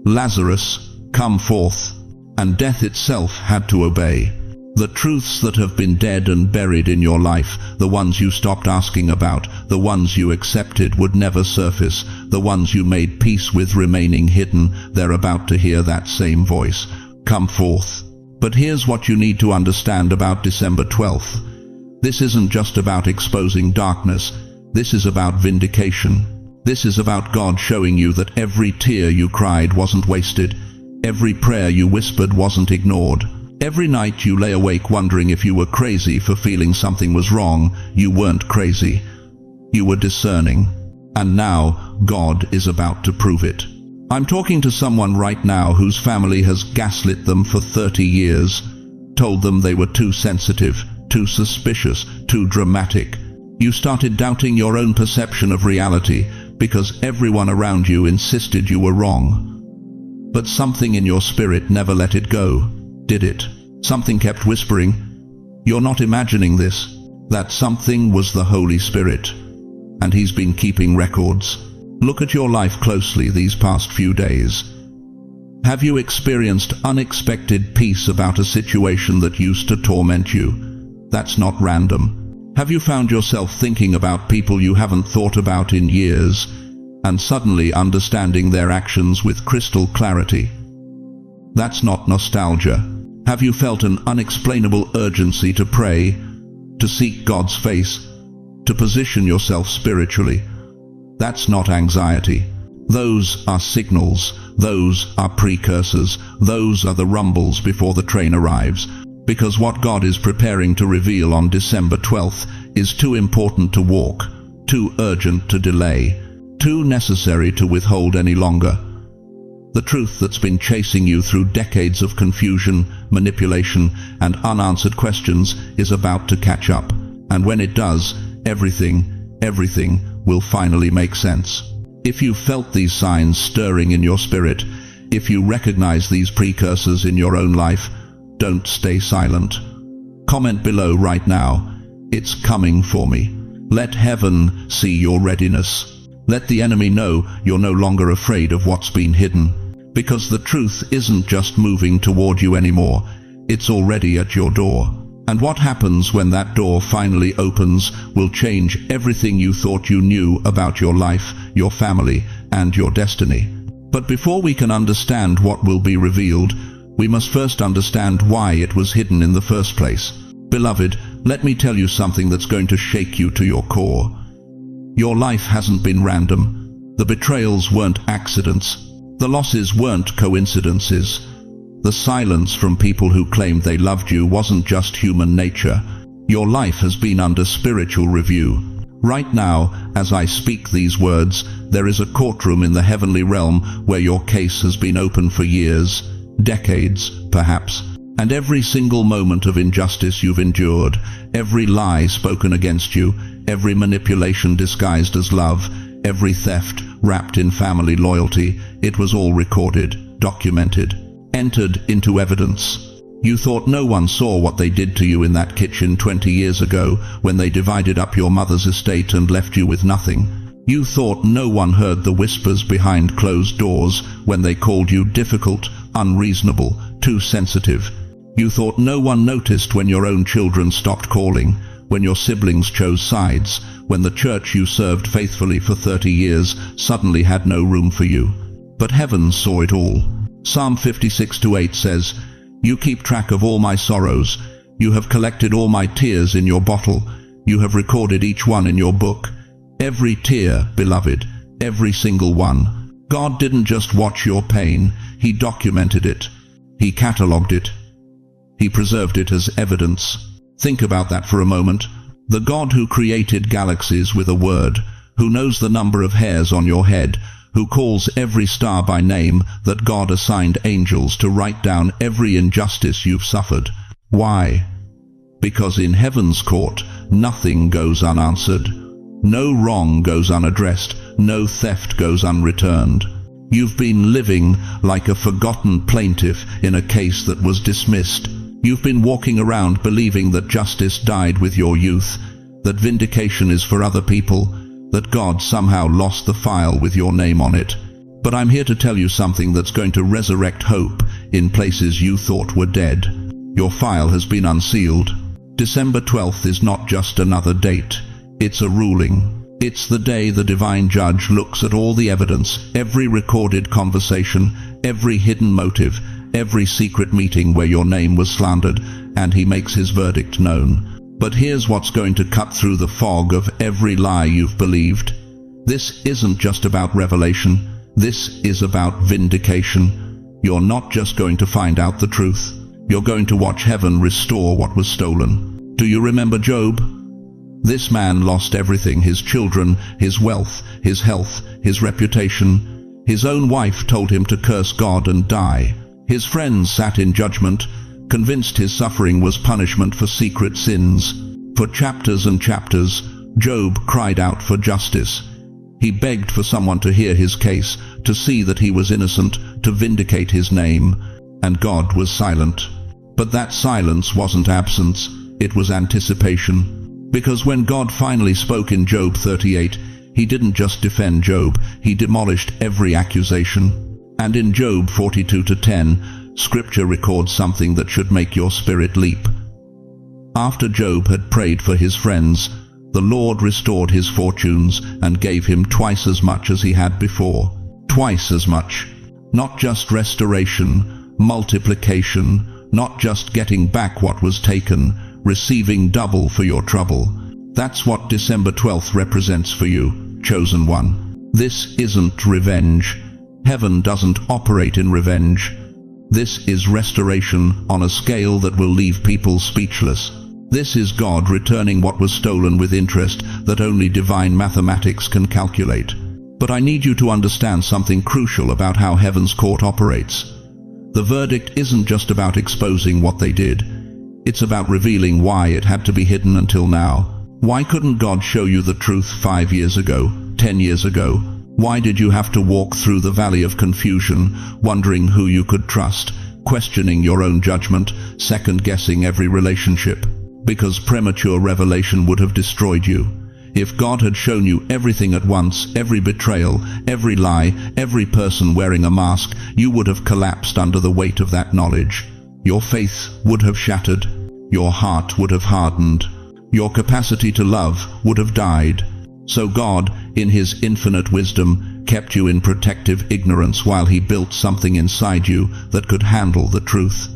"Lazarus, come forth." And death itself had to obey. The truths that have been dead and buried in your life, the ones you stopped asking about, the ones you accepted would never surface, the ones you made peace with remaining hidden, they're about to hear that same voice. Come forth. But here's what you need to understand about December 12th. This isn't just about exposing darkness. This is about vindication. This is about God showing you that every tear you cried wasn't wasted. Every prayer you whispered wasn't ignored. Every night you lay awake wondering if you were crazy for feeling something was wrong, you weren't crazy. You were discerning. And now God is about to prove it. I'm talking to someone right now whose family has gaslit them for 30 years, told them they were too sensitive, too suspicious, too dramatic. You started doubting your own perception of reality because everyone around you insisted you were wrong. But something in your spirit never let it go, did it? Something kept whispering, "You're not imagining this." That something was the Holy Spirit. And He's been keeping records. Look at your life closely these past few days. Have you experienced unexpected peace about a situation that used to torment you? That's not random. Have you found yourself thinking about people you haven't thought about in years, and suddenly understanding their actions with crystal clarity? That's not nostalgia. Have you felt an unexplainable urgency to pray, to seek God's face, to position yourself spiritually? That's not anxiety. Those are signals. Those are precursors. Those are the rumbles before the train arrives. Because what God is preparing to reveal on December 12th is too important to walk, too urgent to delay, too necessary to withhold any longer. The truth that's been chasing you through decades of confusion, manipulation, and unanswered questions is about to catch up. And when it does, everything will finally make sense. If you felt these signs stirring in your spirit, If you recognize these precursors in your own life, don't stay silent. Comment below right now, "It's coming for me." Let heaven see your readiness. Let the enemy know you're no longer afraid of what's been hidden. Because the truth isn't just moving toward you anymore, it's already at your door. And what happens when that door finally opens will change everything you thought you knew about your life, your family, and your destiny. But before we can understand what will be revealed, we must first understand why it was hidden in the first place. Beloved, let me tell you something that's going to shake you to your core. Your life hasn't been random. The betrayals weren't accidents. The losses weren't coincidences. The silence from people who claimed they loved you wasn't just human nature. Your life has been under spiritual review. Right now, as I speak these words, there is a courtroom in the heavenly realm where your case has been open for years, decades, perhaps. And every single moment of injustice you've endured, every lie spoken against you, every manipulation disguised as love, every theft wrapped in family loyalty, it was all recorded, documented, entered into evidence. You thought no one saw what they did to you in that kitchen 20 years ago when they divided up your mother's estate and left you with nothing. You thought no one heard the whispers behind closed doors when they called you difficult, unreasonable, too sensitive. You thought no one noticed when your own children stopped calling, when your siblings chose sides, when the church you served faithfully for 30 years suddenly had no room for you. But heaven saw it all. Psalm 56:8 says, "You keep track of all my sorrows. You have collected all my tears in your bottle. You have recorded each one in your book." Every tear, beloved, every single one. God didn't just watch your pain, He documented it. He catalogued it. He preserved it as evidence. Think about that for a moment. The God who created galaxies with a word, who knows the number of hairs on your head, who calls every star by name, that God assigned angels to write down every injustice you've suffered. Why? Because in heaven's court, nothing goes unanswered. No wrong goes unaddressed. No theft goes unreturned. You've been living like a forgotten plaintiff in a case that was dismissed. You've been walking around believing that justice died with your youth, that vindication is for other people, that God somehow lost the file with your name on it. But I'm here to tell you something that's going to resurrect hope in places you thought were dead. Your file has been unsealed. December 12th is not just another date. It's a ruling. It's the day the divine judge looks at all the evidence, every recorded conversation, every hidden motive, every secret meeting where your name was slandered, and he makes his verdict known. But here's what's going to cut through the fog of every lie you've believed. This isn't just about revelation. This is about vindication. You're not just going to find out the truth. You're going to watch heaven restore what was stolen. Do you remember Job? This man lost everything: his children, his wealth, his health, his reputation. His own wife told him to curse God and die. His friends sat in judgment, convinced his suffering was punishment for secret sins. For chapters and chapters, Job cried out for justice. He begged for someone to hear his case, to see that he was innocent, to vindicate his name. And God was silent. But that silence wasn't absence, it was anticipation. Because when God finally spoke in Job 38, He didn't just defend Job, He demolished every accusation. And in Job 42:10, Scripture records something that should make your spirit leap. After Job had prayed for his friends, the Lord restored his fortunes and gave him twice as much as he had before. Twice as much. Not just restoration, multiplication, not just getting back what was taken, receiving double for your trouble. That's what December 12th represents for you, chosen one. This isn't revenge. Heaven doesn't operate in revenge. This is restoration on a scale that will leave people speechless. This is God returning what was stolen with interest that only divine mathematics can calculate. But I need you to understand something crucial about how heaven's court operates. The verdict isn't just about exposing what they did. It's about revealing why it had to be hidden until now. Why couldn't God show you the truth 5 years ago, 10 years ago? Why did you have to walk through the valley of confusion, wondering who you could trust, questioning your own judgment, second-guessing every relationship? Because premature revelation would have destroyed you. If God had shown you everything at once, every betrayal, every lie, every person wearing a mask, you would have collapsed under the weight of that knowledge. Your faith would have shattered. Your heart would have hardened. Your capacity to love would have died. So God, in His infinite wisdom, kept you in protective ignorance while He built something inside you that could handle the truth.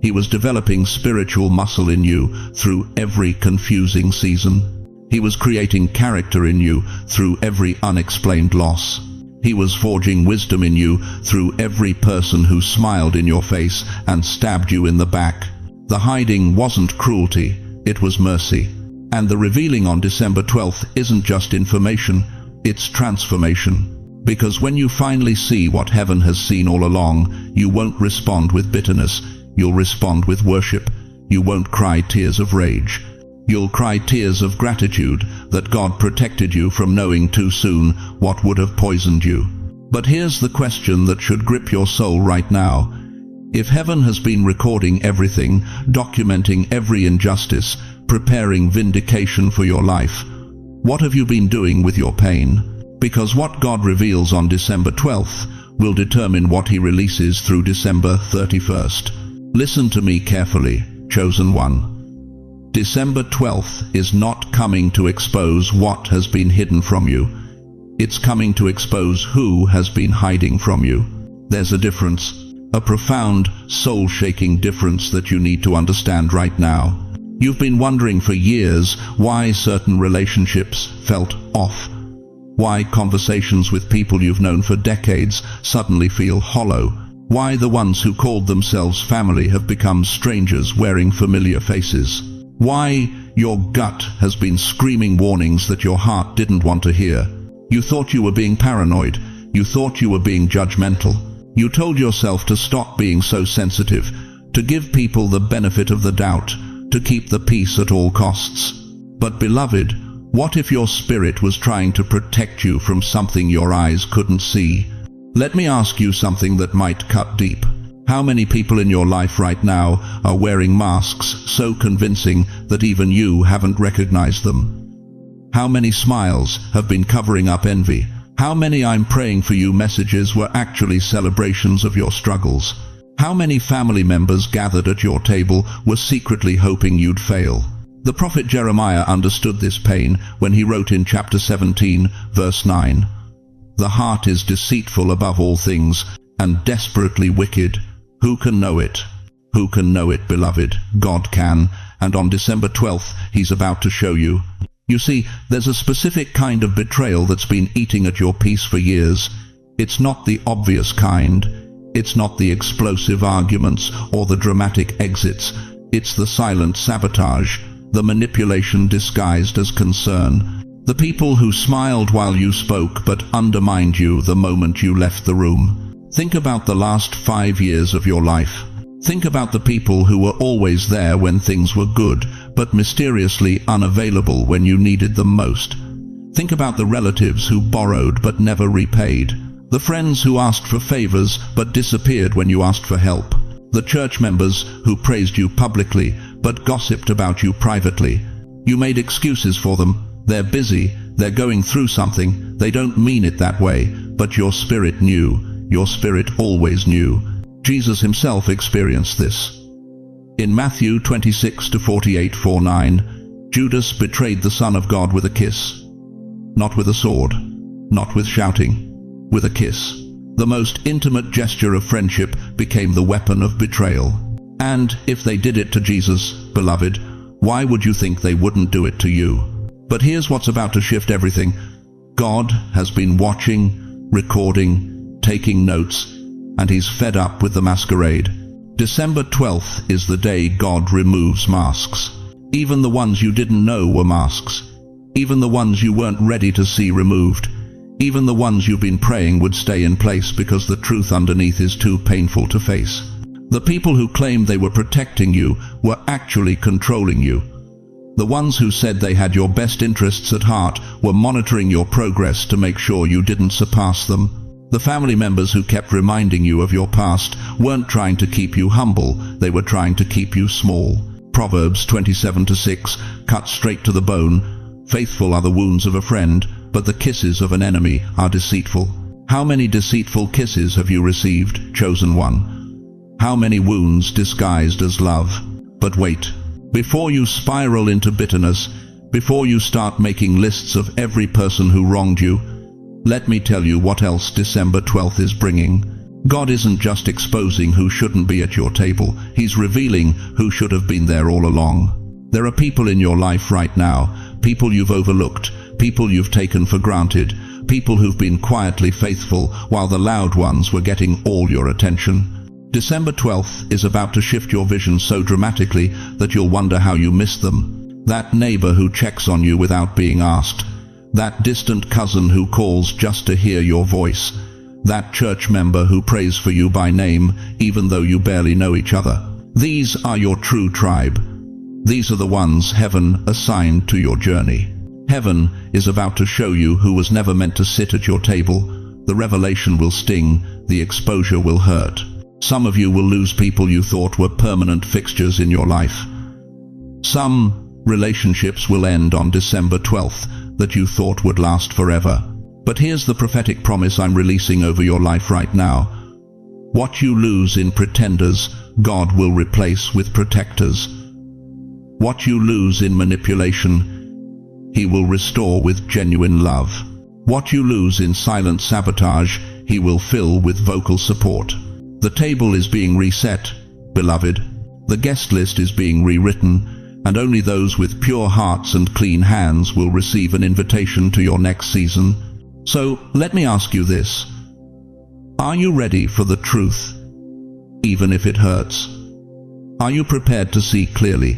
He was developing spiritual muscle in you through every confusing season. He was creating character in you through every unexplained loss. He was forging wisdom in you through every person who smiled in your face and stabbed you in the back. The hiding wasn't cruelty, it was mercy. And the revealing on December 12th isn't just information, it's transformation. Because when you finally see what heaven has seen all along, you won't respond with bitterness. You'll respond with worship. You won't cry tears of rage. You'll cry tears of gratitude that God protected you from knowing too soon what would have poisoned you. But here's the question that should grip your soul right now. If heaven has been recording everything, documenting every injustice, preparing vindication for your life, what have you been doing with your pain? Because what God reveals on December 12th will determine what He releases through December 31st. Listen to me carefully, chosen one. December 12th is not coming to expose what has been hidden from you. It's coming to expose who has been hiding from you. There's a difference, a profound, soul-shaking difference that you need to understand right now. You've been wondering for years why certain relationships felt off, why conversations with people you've known for decades suddenly feel hollow, why the ones who called themselves family have become strangers wearing familiar faces, why your gut has been screaming warnings that your heart didn't want to hear. You thought you were being paranoid. You thought you were being judgmental. You told yourself to stop being so sensitive, to give people the benefit of the doubt, to keep the peace at all costs. But beloved, what if your spirit was trying to protect you from something your eyes couldn't see? Let me ask you something that might cut deep. How many people in your life right now are wearing masks so convincing that even you haven't recognized them? How many smiles have been covering up envy? How many "I'm praying for you" messages were actually celebrations of your struggles? How many family members gathered at your table were secretly hoping you'd fail? The prophet Jeremiah understood this pain when he wrote in chapter 17, verse 9, "The heart is deceitful above all things and desperately wicked. Who can know it? Who can know it, beloved? God can, and on December 12th, He's about to show you. You see, there's a specific kind of betrayal that's been eating at your peace for years. It's not the obvious kind. It's not the explosive arguments or the dramatic exits. It's the silent sabotage, the manipulation disguised as concern. The people who smiled while you spoke but undermined you the moment you left the room. Think about the last 5 years of your life. Think about the people who were always there when things were good, but mysteriously unavailable when you needed them most. Think about the relatives who borrowed but never repaid. The friends who asked for favors but disappeared when you asked for help. The church members who praised you publicly but gossiped about you privately. You made excuses for them. They're busy, they're going through something, they don't mean it that way, but your spirit knew. Your spirit always knew. Jesus Himself experienced this. In Matthew 26-48:49, Judas betrayed the Son of God with a kiss. Not with a sword, not with shouting, with a kiss. The most intimate gesture of friendship became the weapon of betrayal. And if they did it to Jesus, beloved, why would you think they wouldn't do it to you? But here's what's about to shift everything. God has been watching, recording, taking notes, and He's fed up with the masquerade. December 12th is the day God removes masks. Even the ones you didn't know were masks. Even the ones you weren't ready to see removed. Even the ones you've been praying would stay in place because the truth underneath is too painful to face. The people who claimed they were protecting you were actually controlling you. The ones who said they had your best interests at heart were monitoring your progress to make sure you didn't surpass them. The family members who kept reminding you of your past weren't trying to keep you humble, they were trying to keep you small. Proverbs 27:6 cut straight to the bone. Faithful are the wounds of a friend, but the kisses of an enemy are deceitful. How many deceitful kisses have you received, chosen one? How many wounds disguised as love? But wait, before you spiral into bitterness, before you start making lists of every person who wronged you, let me tell you what else December 12th is bringing. God isn't just exposing who shouldn't be at your table, He's revealing who should have been there all along. There are people in your life right now, people you've overlooked, people you've taken for granted, people who've been quietly faithful while the loud ones were getting all your attention. December 12th is about to shift your vision so dramatically that you'll wonder how you missed them. That neighbor who checks on you without being asked. That distant cousin who calls just to hear your voice. That church member who prays for you by name even though you barely know each other. These are your true tribe. These are the ones heaven assigned to your journey. Heaven is about to show you who was never meant to sit at your table. The revelation will sting, the exposure will hurt. Some of you will lose people you thought were permanent fixtures in your life. Some relationships will end on December 12th that you thought would last forever. But here's the prophetic promise I'm releasing over your life right now. What you lose in pretenders, God will replace with protectors. What you lose in manipulation, He will restore with genuine love. What you lose in silent sabotage, He will fill with vocal support. The table is being reset, beloved. The guest list is being rewritten, and only those with pure hearts and clean hands will receive an invitation to your next season. So, let me ask you this. Are you ready for the truth, even if it hurts? Are you prepared to see clearly,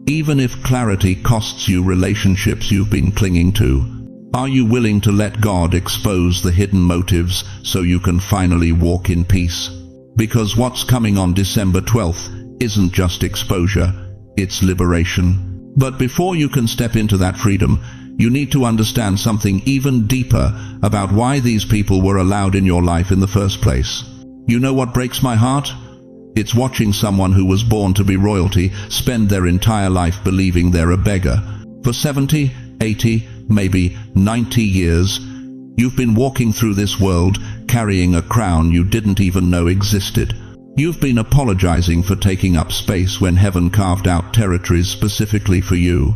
even if clarity costs you relationships you've been clinging to? Are you willing to let God expose the hidden motives so you can finally walk in peace? Because what's coming on December 12th isn't just exposure, it's liberation. But before you can step into that freedom, you need to understand something even deeper about why these people were allowed in your life in the first place. You know what breaks my heart? It's watching someone who was born to be royalty spend their entire life believing they're a beggar. For 70, 80, maybe 90 years, you've been walking through this world carrying a crown you didn't even know existed. You've been apologizing for taking up space when heaven carved out territories specifically for you.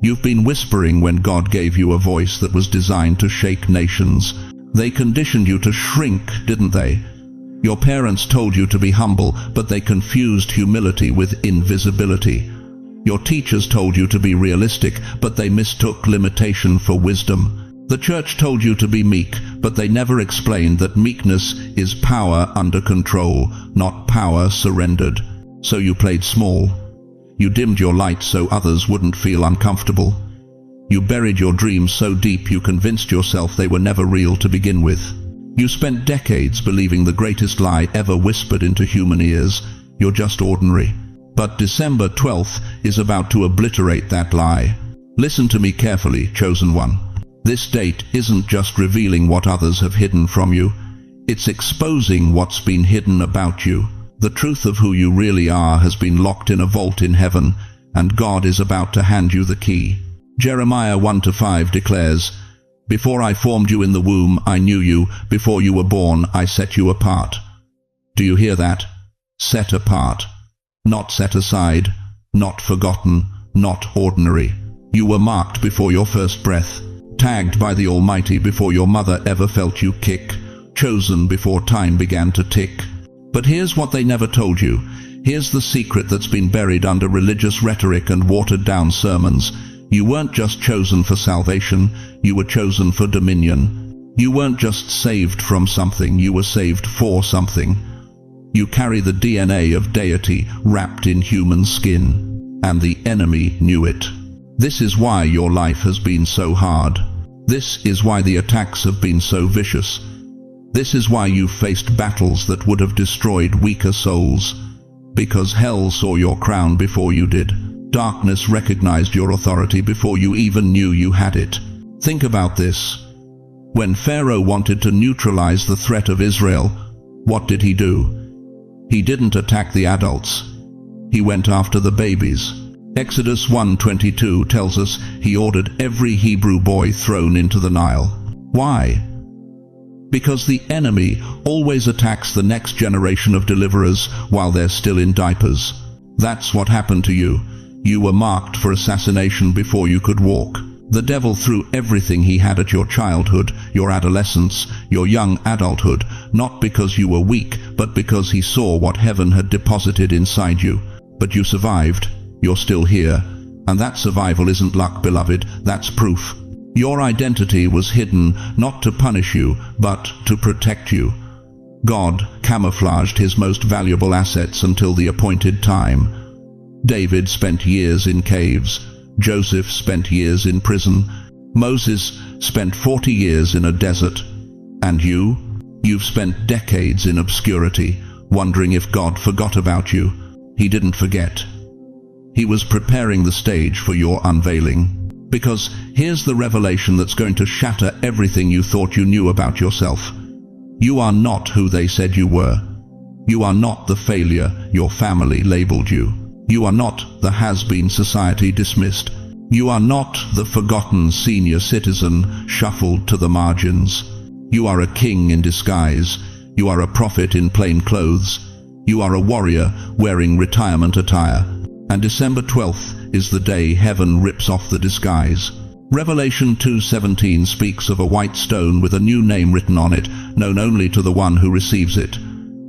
You've been whispering when God gave you a voice that was designed to shake nations. They conditioned you to shrink, didn't they? Your parents told you to be humble, but they confused humility with invisibility. Your teachers told you to be realistic, but they mistook limitation for wisdom. The church told you to be meek, but they never explained that meekness is power under control, not power surrendered. So you played small. You dimmed your light so others wouldn't feel uncomfortable. You buried your dreams so deep you convinced yourself they were never real to begin with. You spent decades believing the greatest lie ever whispered into human ears: you're just ordinary. But December 12th is about to obliterate that lie. Listen to me carefully, chosen one. This date isn't just revealing what others have hidden from you. It's exposing what's been hidden about you. The truth of who you really are has been locked in a vault in heaven, and God is about to hand you the key. Jeremiah 1-5 declares, "Before I formed you in the womb, I knew you. Before you were born, I set you apart." Do you hear that? Set apart. Not set aside, not forgotten, not ordinary. You were marked before your first breath, tagged by the Almighty before your mother ever felt you kick, chosen before time began to tick. But here's what they never told you. Here's the secret that's been buried under religious rhetoric and watered-down sermons. You weren't just chosen for salvation, you were chosen for dominion. You weren't just saved from something, you were saved for something. You carry the DNA of deity wrapped in human skin, and the enemy knew it. This is why your life has been so hard. This is why the attacks have been so vicious. This is why you faced battles that would have destroyed weaker souls. Because hell saw your crown before you did. Darkness recognized your authority before you even knew you had it. Think about this. When Pharaoh wanted to neutralize the threat of Israel, what did he do? He didn't attack the adults. He went after the babies. Exodus 1:22 tells us he ordered every Hebrew boy thrown into the Nile. Why? Because the enemy always attacks the next generation of deliverers while they're still in diapers. That's what happened to you. You were marked for assassination before you could walk. The devil threw everything he had at your childhood, your adolescence, your young adulthood, not because you were weak, but because he saw what heaven had deposited inside you. But you survived. You're still here. And that survival isn't luck, beloved. That's proof. Your identity was hidden not to punish you, but to protect you. God camouflaged his most valuable assets until the appointed time. David spent years in caves. Joseph spent years in prison. Moses spent 40 years in a desert. And you've spent decades in obscurity, wondering if God forgot about you. He didn't forget. He was preparing the stage for your unveiling. Because here's the revelation that's going to shatter everything you thought you knew about yourself. You are not who they said you were. You are not the failure your family labeled you. You are not the has-been society dismissed. You are not the forgotten senior citizen shuffled to the margins. You are a king in disguise. You are a prophet in plain clothes. You are a warrior wearing retirement attire. And December 12th is the day heaven rips off the disguise. Revelation 2:17 speaks of a white stone with a new name written on it, known only to the one who receives it.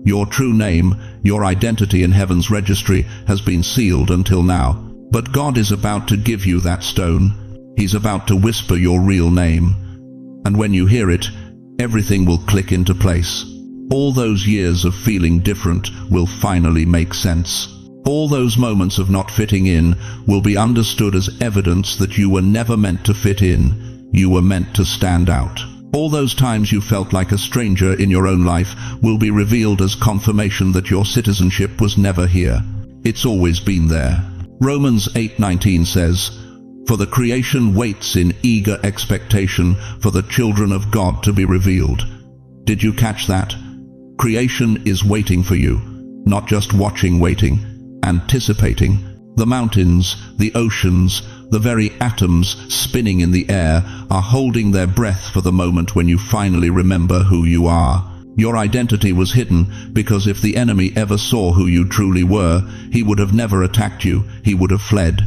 Your true name, your identity in heaven's registry, has been sealed until now. But God is about to give you that stone. He's about to whisper your real name. And when you hear it, everything will click into place. All those years of feeling different will finally make sense. All those moments of not fitting in will be understood as evidence that you were never meant to fit in. You were meant to stand out. All those times you felt like a stranger in your own life will be revealed as confirmation that your citizenship was never here. It's always been there. Romans 8:19 says, "For the creation waits in eager expectation for the children of God to be revealed." Did you catch that? Creation is waiting for you, not just watching, waiting. Anticipating. The mountains, the oceans, the very atoms spinning in the air are holding their breath for the moment when you finally remember who you are. Your identity was hidden because if the enemy ever saw who you truly were, he would have never attacked you, he would have fled.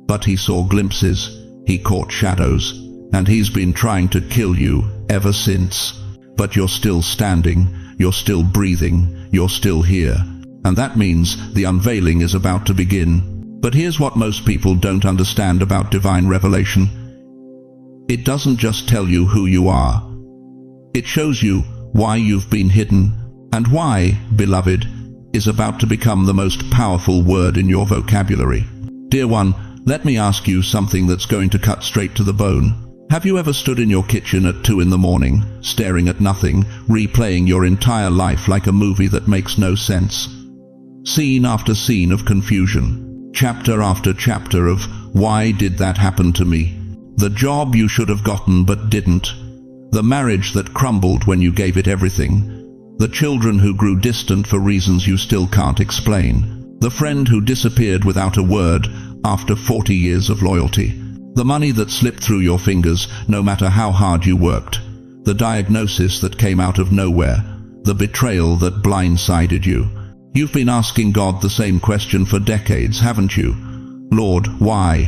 But he saw glimpses, he caught shadows, and he's been trying to kill you ever since. But you're still standing, you're still breathing, you're still here. And that means the unveiling is about to begin. But here's what most people don't understand about divine revelation. It doesn't just tell you who you are. It shows you why you've been hidden. And why, beloved, is about to become the most powerful word in your vocabulary. Dear one, let me ask you something that's going to cut straight to the bone. Have you ever stood in your kitchen at 2 in the morning, staring at nothing, replaying your entire life like a movie that makes no sense? Scene after scene of confusion, chapter after chapter of why did that happen to me? The job you should have gotten but didn't. The marriage that crumbled when you gave it everything. The children who grew distant for reasons you still can't explain. The friend who disappeared without a word after 40 years of loyalty. The money that slipped through your fingers no matter how hard you worked. The diagnosis that came out of nowhere. The betrayal that blindsided you. You've been asking God the same question for decades, haven't you? Lord, why?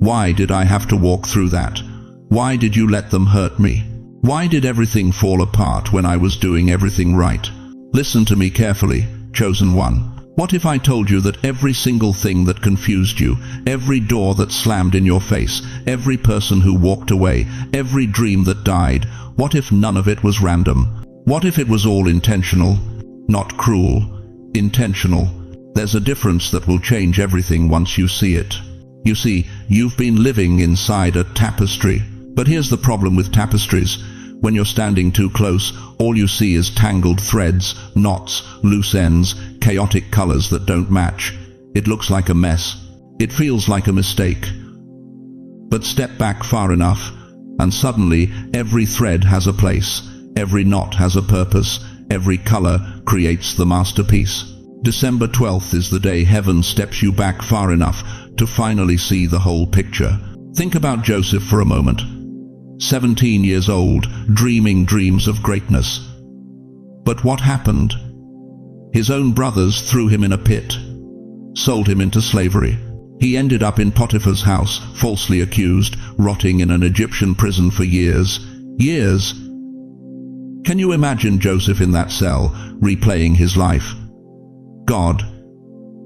Why did I have to walk through that? Why did you let them hurt me? Why did everything fall apart when I was doing everything right? Listen to me carefully, chosen one. What if I told you that every single thing that confused you, every door that slammed in your face, every person who walked away, every dream that died, what if none of it was random? What if it was all intentional? Not cruel. Intentional. There's a difference that will change everything once you see it. You see, you've been living inside a tapestry. But here's the problem with tapestries. When you're standing too close, all you see is tangled threads, knots, loose ends, chaotic colors that don't match. It looks like a mess. It feels like a mistake. But step back far enough, and suddenly every thread has a place, every knot has a purpose, every color creates the masterpiece. December 12th is the day heaven steps you back far enough to finally see the whole picture. Think about Joseph for a moment. 17 years old, dreaming dreams of greatness. But what happened? His own brothers threw him in a pit, sold him into slavery. He ended up in Potiphar's house, falsely accused, rotting in an Egyptian prison for years. Years. Can you imagine Joseph in that cell, replaying his life? God,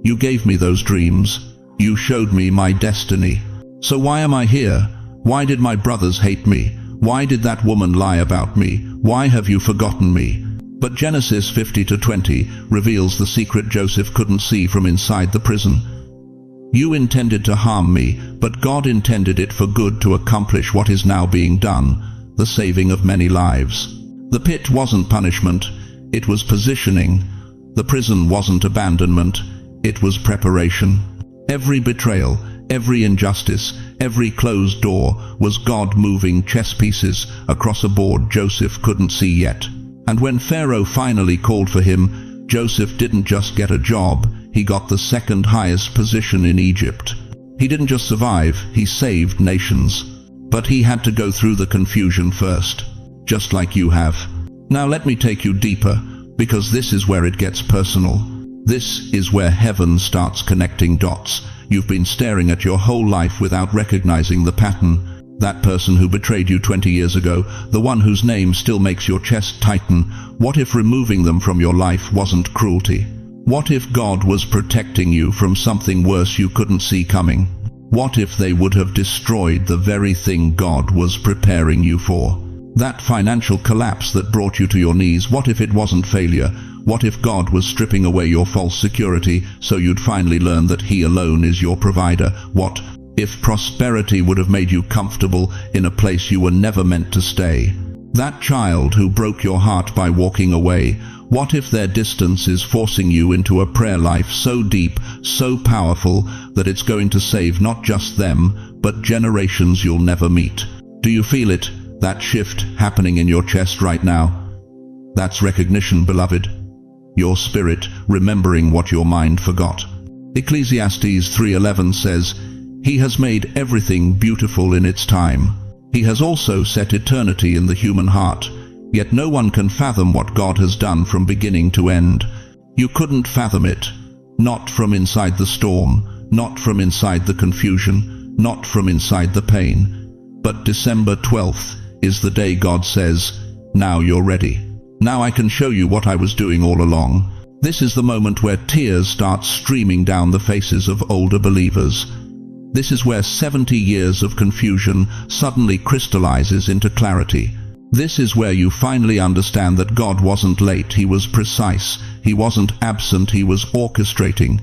you gave me those dreams. You showed me my destiny. So why am I here? Why did my brothers hate me? Why did that woman lie about me? Why have you forgotten me? But Genesis 50-20 reveals the secret Joseph couldn't see from inside the prison. You intended to harm me, but God intended it for good to accomplish what is now being done, the saving of many lives. The pit wasn't punishment, it was positioning. The prison wasn't abandonment, it was preparation. Every betrayal, every injustice, every closed door was God moving chess pieces across a board Joseph couldn't see yet. And when Pharaoh finally called for him, Joseph didn't just get a job, he got the second highest position in Egypt. He didn't just survive, he saved nations. But he had to go through the confusion first, just like you have. Now let me take you deeper, because this is where it gets personal. This is where heaven starts connecting dots. You've been staring at your whole life without recognizing the pattern. That person who betrayed you 20 years ago, the one whose name still makes your chest tighten. What if removing them from your life wasn't cruelty? What if God was protecting you from something worse you couldn't see coming? What if they would have destroyed the very thing God was preparing you for? That financial collapse that brought you to your knees, what if it wasn't failure? What if God was stripping away your false security so you'd finally learn that He alone is your provider? What if prosperity would have made you comfortable in a place you were never meant to stay? That child who broke your heart by walking away, what if their distance is forcing you into a prayer life so deep, so powerful, that it's going to save not just them, but generations you'll never meet? Do you feel it, that shift happening in your chest right now? That's recognition, beloved. Your spirit remembering what your mind forgot. Ecclesiastes 3:11 says, He has made everything beautiful in its time. He has also set eternity in the human heart. Yet no one can fathom what God has done from beginning to end. You couldn't fathom it. Not from inside the storm, not from inside the confusion, not from inside the pain. But December 12th is the day God says, now you're ready. Now I can show you what I was doing all along. This is the moment where tears start streaming down the faces of older believers. This is where 70 years of confusion suddenly crystallizes into clarity. This is where you finally understand that God wasn't late, He was precise. He wasn't absent, He was orchestrating.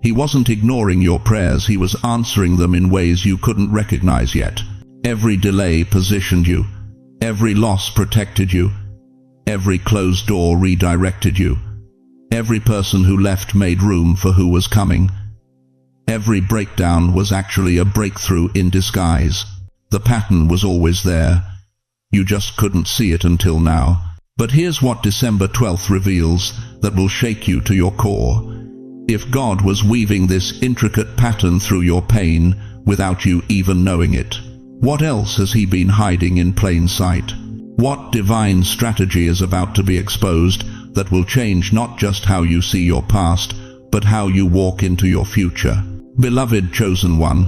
He wasn't ignoring your prayers, He was answering them in ways you couldn't recognize yet. Every delay positioned you. Every loss protected you. Every closed door redirected you. Every person who left made room for who was coming. Every breakdown was actually a breakthrough in disguise. The pattern was always there. You just couldn't see it until now. But here's what December 12th reveals that will shake you to your core. If God was weaving this intricate pattern through your pain without you even knowing it, what else has He been hiding in plain sight? What divine strategy is about to be exposed that will change not just how you see your past, but how you walk into your future? Beloved chosen one,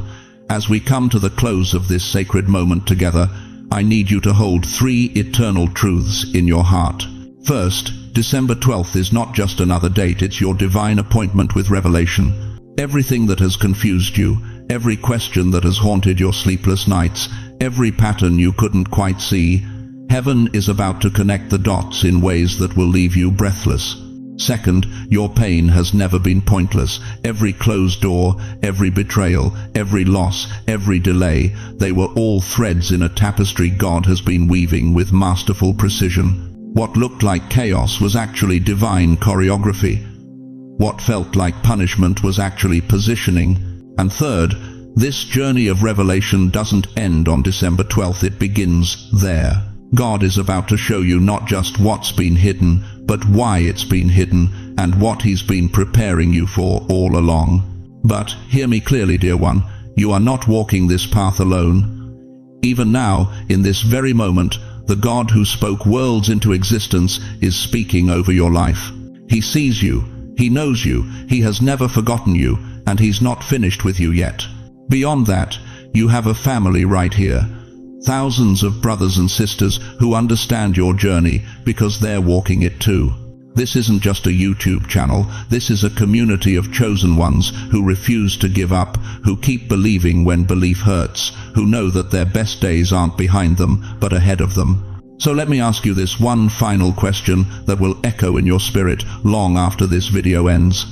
as we come to the close of this sacred moment together, I need you to hold 3 eternal truths in your heart. First, December 12th is not just another date, it's your divine appointment with revelation. Everything that has confused you, every question that has haunted your sleepless nights, every pattern you couldn't quite see, heaven is about to connect the dots in ways that will leave you breathless. Second, your pain has never been pointless. Every closed door, every betrayal, every loss, every delay, they were all threads in a tapestry God has been weaving with masterful precision. What looked like chaos was actually divine choreography. What felt like punishment was actually positioning. And third, this journey of revelation doesn't end on December 12th, it begins there. God is about to show you not just what's been hidden, but why it's been hidden, and what He's been preparing you for all along. But hear me clearly, dear one, you are not walking this path alone. Even now, in this very moment, the God who spoke worlds into existence is speaking over your life. He sees you, He knows you, He has never forgotten you, and He's not finished with you yet. Beyond that, you have a family right here. Thousands of brothers and sisters who understand your journey because they're walking it too. This isn't just a YouTube channel, this is a community of chosen ones who refuse to give up, who keep believing when belief hurts, who know that their best days aren't behind them, but ahead of them. So let me ask you this one final question that will echo in your spirit long after this video ends.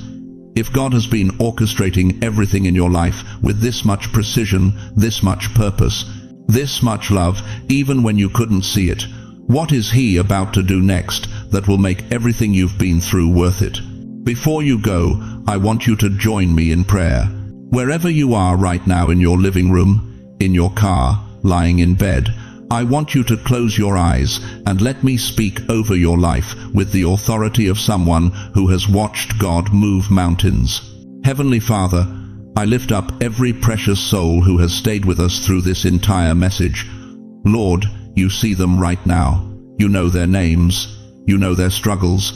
If God has been orchestrating everything in your life with this much precision, this much purpose, this much love, even when you couldn't see it, what is He about to do next that will make everything you've been through worth it? Before you go, I want you to join me in prayer. Wherever you are right now, in your living room, in your car, lying in bed, I want you to close your eyes and let me speak over your life with the authority of someone who has watched God move mountains. Heavenly Father, I lift up every precious soul who has stayed with us through this entire message. Lord, you see them right now. You know their names. You know their struggles.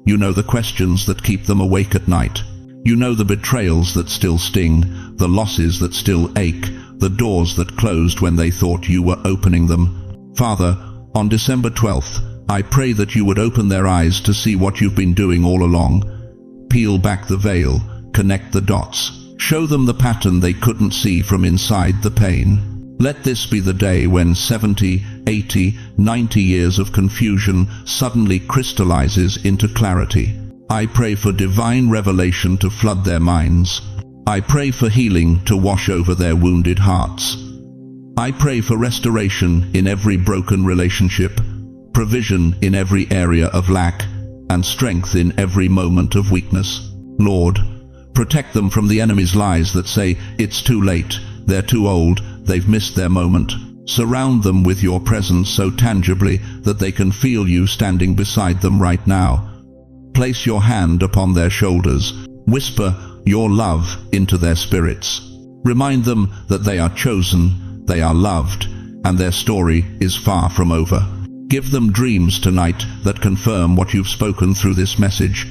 You know the questions that keep them awake at night. You know the betrayals that still sting, the losses that still ache, the doors that closed when they thought you were opening them. Father, on December 12th, I pray that you would open their eyes to see what you've been doing all along. Peel back the veil, connect the dots. Show them the pattern they couldn't see from inside the pain. Let this be the day when 70, 80, 90 years of confusion suddenly crystallizes into clarity. I pray for divine revelation to flood their minds. I pray for healing to wash over their wounded hearts. I pray for restoration in every broken relationship, provision in every area of lack, and strength in every moment of weakness. Lord, protect them from the enemy's lies that say, it's too late, they're too old, they've missed their moment. Surround them with your presence so tangibly that they can feel you standing beside them right now. Place your hand upon their shoulders. Whisper your love into their spirits. Remind them that they are chosen, they are loved, and their story is far from over. Give them dreams tonight that confirm what you've spoken through this message.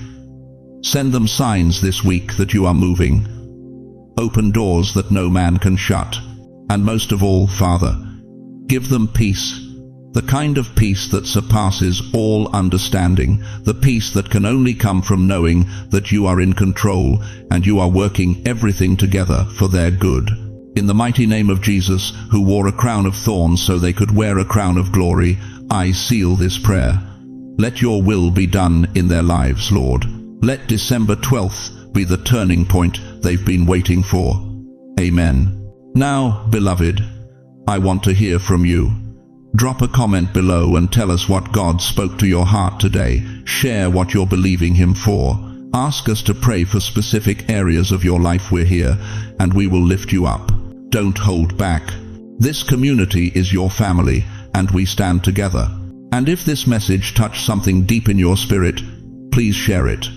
Send them signs this week that you are moving. Open doors that no man can shut. And most of all, Father, give them peace, the kind of peace that surpasses all understanding, the peace that can only come from knowing that you are in control and you are working everything together for their good. In the mighty name of Jesus, who wore a crown of thorns so they could wear a crown of glory, I seal this prayer. Let your will be done in their lives, Lord. Let December 12th be the turning point they've been waiting for. Amen. Now, beloved, I want to hear from you. Drop a comment below and tell us what God spoke to your heart today. Share what you're believing Him for. Ask us to pray for specific areas of your life. We're here, and we will lift you up. Don't hold back. This community is your family, and we stand together. And if this message touched something deep in your spirit, please share it.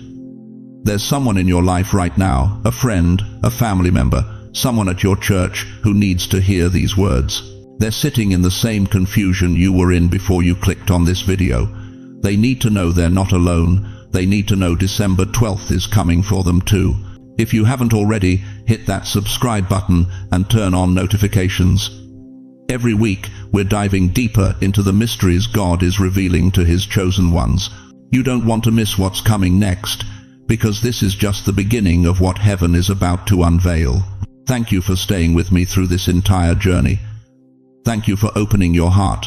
There's someone in your life right now, a friend, a family member, someone at your church who needs to hear these words. They're sitting in the same confusion you were in before you clicked on this video. They need to know they're not alone. They need to know December 12th is coming for them too. If you haven't already, hit that subscribe button and turn on notifications. Every week, we're diving deeper into the mysteries God is revealing to His chosen ones. You don't want to miss what's coming next, because this is just the beginning of what heaven is about to unveil. Thank you for staying with me through this entire journey. Thank you for opening your heart,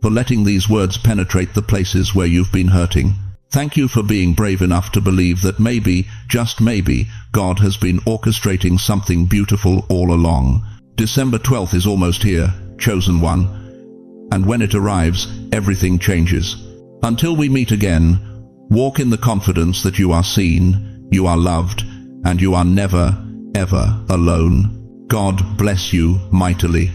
for letting these words penetrate the places where you've been hurting. Thank you for being brave enough to believe that maybe, just maybe, God has been orchestrating something beautiful all along. December 12th is almost here, chosen one. And when it arrives, everything changes. Until we meet again, walk in the confidence that you are seen, you are loved, and you are never, ever alone. God bless you mightily.